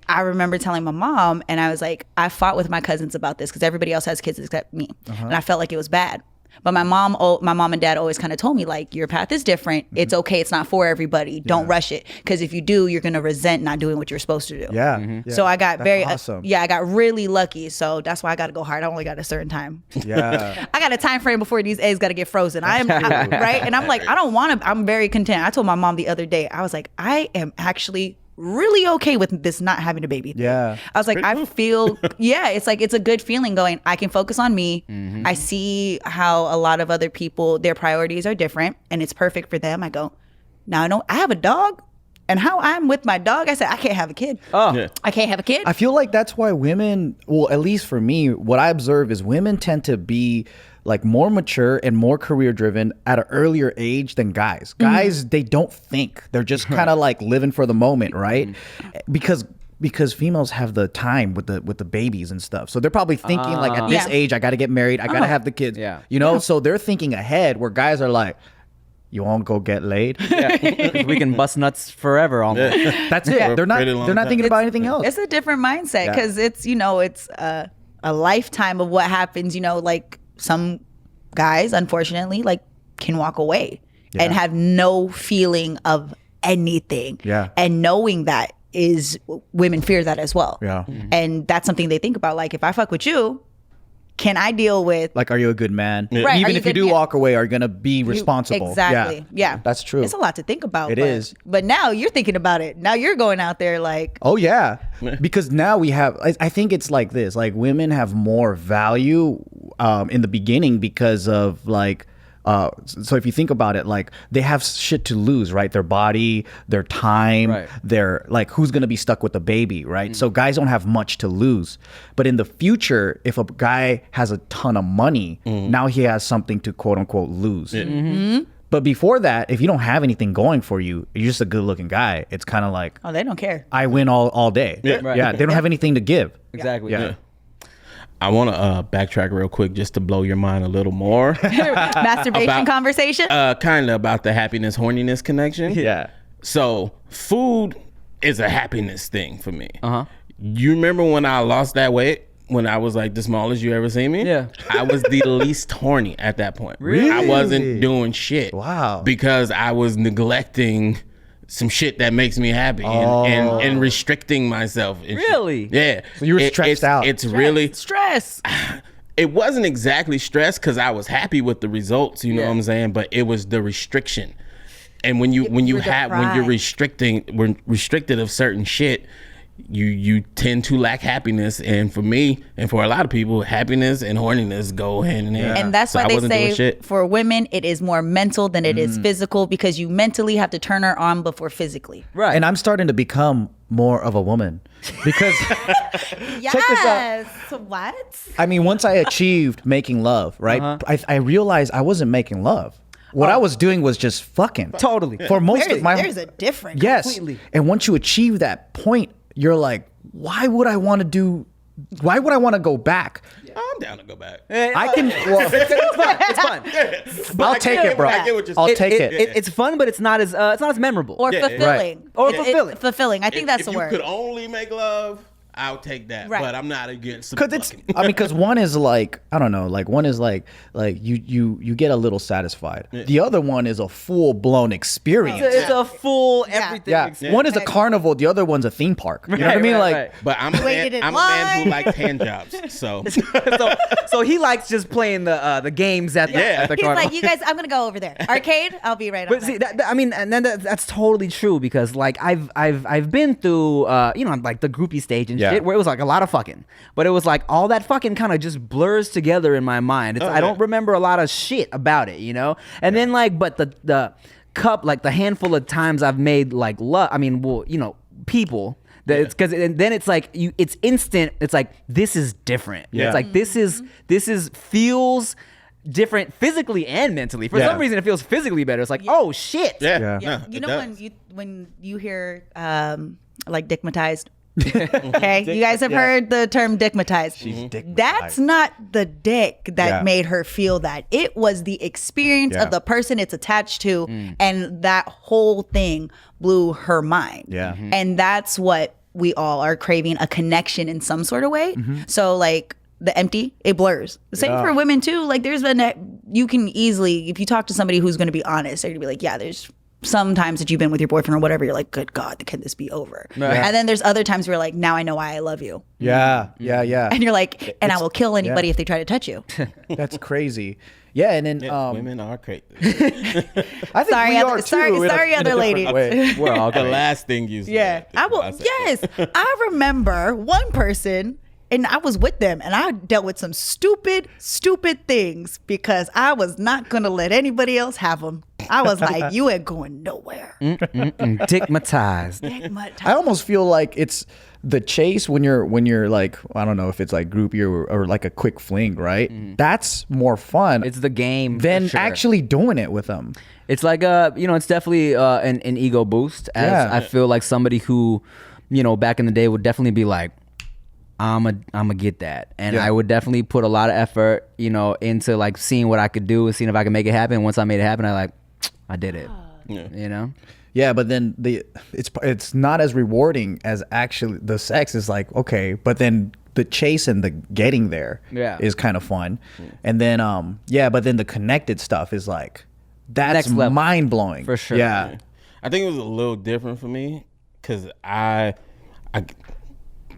I remember telling my mom, and I was like, I fought with my cousins about this because everybody else has kids except me. And I felt like it was bad. But my mom and dad always kind of told me, like, your path is different. It's okay. It's not for everybody. Don't rush it. Because if you do, you're going to resent not doing what you're supposed to do. Yeah. So I got awesome. I got really lucky. So that's why I got to go hard. I only got a certain time. Yeah. I got a time frame before these eggs got to get frozen. I'm right. And I'm like, I don't want to. I'm very content. I told my mom the other day, I was like, I am actually really okay with this not having a baby thing. Yeah. I was like, I feel, it's like, it's a good feeling going, I can focus on me. I see how a lot of other people, their priorities are different and it's perfect for them. I go, now I have a dog, and how I'm with my dog, I said, I can't have a kid. I can't have a kid. I feel like that's why women, well, at least for me, what I observe is women tend to be like more mature and more career driven at an earlier age than guys. Guys, they don't think. They're just kind of like living for the moment, right? Because females have the time with the babies and stuff. So they're probably thinking like at this age, I got to get married. I got to have the kids, so they're thinking ahead, where guys are like, you won't go get laid. Yeah, we can bust nuts forever almost. That's it. They're not thinking about anything else. It's a different mindset because it's it's a lifetime of what happens. Like some guys, unfortunately, like can walk away and have no feeling of anything. Yeah, and knowing that is women fear that as well. Yeah, and that's something they think about. Like if I fuck with you, can I deal with like, are you a good man? Right, even if you do walk away, are you gonna be responsible? Exactly. Yeah, that's true. It's a lot to think about. It is. But now you're thinking about it. Now you're going out there like, oh yeah, because now we have. I think it's like this. Like women have more value in the beginning because of like. So if you think about it, like they have shit to lose, right? Their body, their time, right. Their like who's gonna be stuck with the baby, right? So guys don't have much to lose. But in the future, if a guy has a ton of money, now he has something to quote unquote lose. But before that, if you don't have anything going for you, you're just a good looking guy. It's kind of like, oh, they don't care. I win all day. Yeah, right. Yeah, they don't have anything to give. Exactly. Yeah. I want to backtrack real quick just to blow your mind a little more. Masturbation conversation? Kind of about the happiness horniness connection. Yeah. So food is a happiness thing for me. Uh-huh. You remember when I lost that weight? When I was like the smallest you ever seen me? Yeah. I was the least horny at that point. Really? I wasn't doing shit. Wow. Because I was neglecting some shit that makes me happy and restricting myself. And Really? shit. Yeah. So you were stressed out. It's really stress. It wasn't exactly stress because I was happy with the results, you know what I'm saying? But it was the restriction. And when you're restricted of certain shit, you tend to lack happiness. And for me and for a lot of people, happiness and horniness go hand in hand. And that's So why I they wasn't doing say shit. for women, it is more mental than it is physical because you mentally have to turn her on before physically. Right. And I'm starting to become more of a woman because Yes. check this out. What? I mean, once I achieved making love, right? I realized I wasn't making love. What I was doing was just fucking. Totally. For most of my There's a difference. yes. Completely. And once you achieve that point, you're like, why would I want to go back? I'm down to go back. I can. Well, It's fun. I'll take it, bro. I get what you're I'll saying. take it. It's fun, but it's not as memorable. Or Yeah, fulfilling. right. Or fulfilling. Fulfilling. I think that's if the you word. could only make love, I'll take that. Right. But I'm not against some Because it's, fucking. I mean, because one is like, I don't know, like one is like you get a little satisfied. The other one is a full blown experience. It's a full everything. Yeah, experience. one is a carnival, the other one's a theme park. You know what I mean? Like, But I'm a waited man, in I'm a man who line. likes hand jobs. So so he likes just playing the games at the, at the He's carnival. like, you guys, I'm going to go over there. Arcade? I'll be right on But see, I mean, and then that's totally true because like I've been through like the groupie stage and Yeah. shit where it was like a lot of fucking, but it was like all that fucking kind of just blurs together in my mind. I don't remember a lot of shit about it, And then like, but the cup, like the handful of times I've made like love. I mean, well, people. It's because and then it's like it's instant. It's like this is different. Yeah. It's like this is feels different physically and mentally. For some reason, it feels physically better. It's like, oh shit. yeah. Yeah. No, You it know does. when you hear like dickmatized. Okay, you guys have heard the term dickmatized. She's dickmatized. That's not the dick that Yeah. made her feel that. It was the experience Yeah. of the person it's attached to, and that whole thing blew her mind. Yeah. And that's what we all are craving, a connection in some sort of way. So like the empty, it blurs. Same for women too. Like there's been you can easily, if you talk to somebody who's going to be honest, they're going to be like, yeah, there's some times that you've been with your boyfriend or whatever, you're like, good God, can this be over? And then there's other times where you're like, now I know why I love you. yeah. And you're like, and I will kill anybody if they try to touch you. That's crazy. Yeah, and then Women are crazy. I think Sorry, we other- are too. sorry, in a- sorry, in a other different ladies. way. We're all The great. last thing you said. Yeah. I will. Yes. I remember one person and I was with them and I dealt with some stupid things because I was not going to let anybody else have them. I was like, you ain't going nowhere. Stigmatized. I almost feel like it's the chase when you're like, I don't know if it's like groupie or like a quick fling, right? That's more fun. It's the game than for sure. actually doing it with them. It's like it's definitely an ego boost. As Yeah. I feel like somebody who, back in the day would definitely be like, I'm a get that, and Yeah. I would definitely put a lot of effort, into like seeing what I could do and seeing if I could make it happen. Once I made it happen, I like, I did it. Yeah. You know? Yeah, but then it's not as rewarding as actually the sex is like, okay, but then the chase and the getting there is kind of fun. And then but then the connected stuff is like that's mind blowing. For sure. Yeah. I think it was a little different for me because I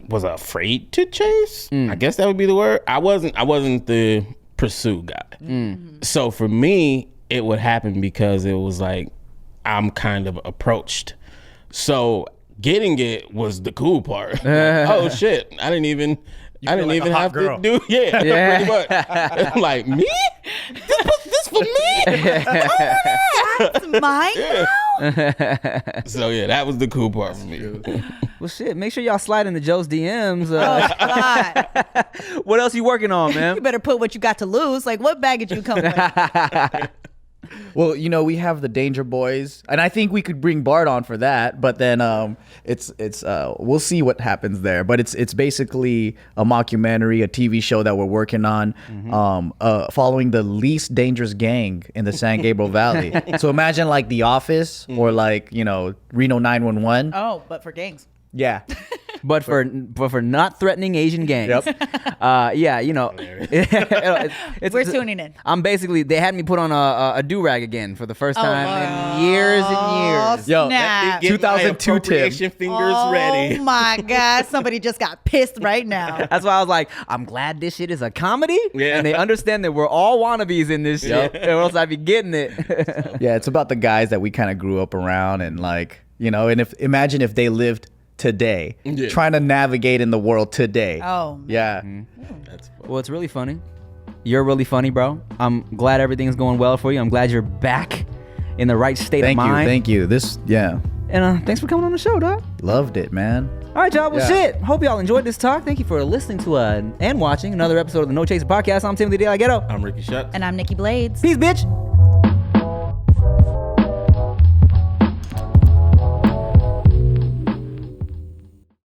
was afraid to chase. I guess that would be the word. I wasn't the pursue guy. So for me, it would happen because it was like I'm kind of approached. So getting it was the cool part. Oh shit! I didn't even have to do. Yeah, pretty much. I'm like, me? This for me? That's mine now? So yeah, that was the cool part for me. Well, shit. Make sure y'all slide into Joe's DMs. God. What else you working on, man? You better put what you got to lose. Like, what baggage you come with? Well, you know, we have the Danger Boys, and I think we could bring Bart on for that. But then it's we'll see what happens there. But it's basically a mockumentary, a TV show that we're working on, following the least dangerous gang in the San Gabriel Valley. So imagine like The Office or like, you know, Reno 911. Oh, but for gangs. Yeah. But for not threatening Asian gangs. Yeah, you know. We're tuning in. I'm basically, they had me put on a do-rag again for the first time in years and years. Yo, Snap. 2002 Tim. Fingers ready. Oh my God. Somebody just got pissed right now. That's why I was like, I'm glad this shit is a comedy. Yeah. And they understand that we're all wannabes in this shit. Or else I'd be getting it. Yeah, it's about the guys that we kind of grew up around and like, you know, and imagine if they lived today, trying to navigate in the world today. Oh, man. Yeah. That's fun. Well, it's really funny. You're really funny, bro. I'm glad everything's going well for you. I'm glad you're back in the right state of mind. Thank you. And thanks for coming on the show, dog. Loved it, man. All right, y'all. Well, shit. Hope y'all enjoyed this talk. Thank you for listening to and watching another episode of the No Chaser Podcast. I'm Timothy De La Ghetto. I'm Ricky Shucks. And I'm Nikki Blades. Peace, bitch.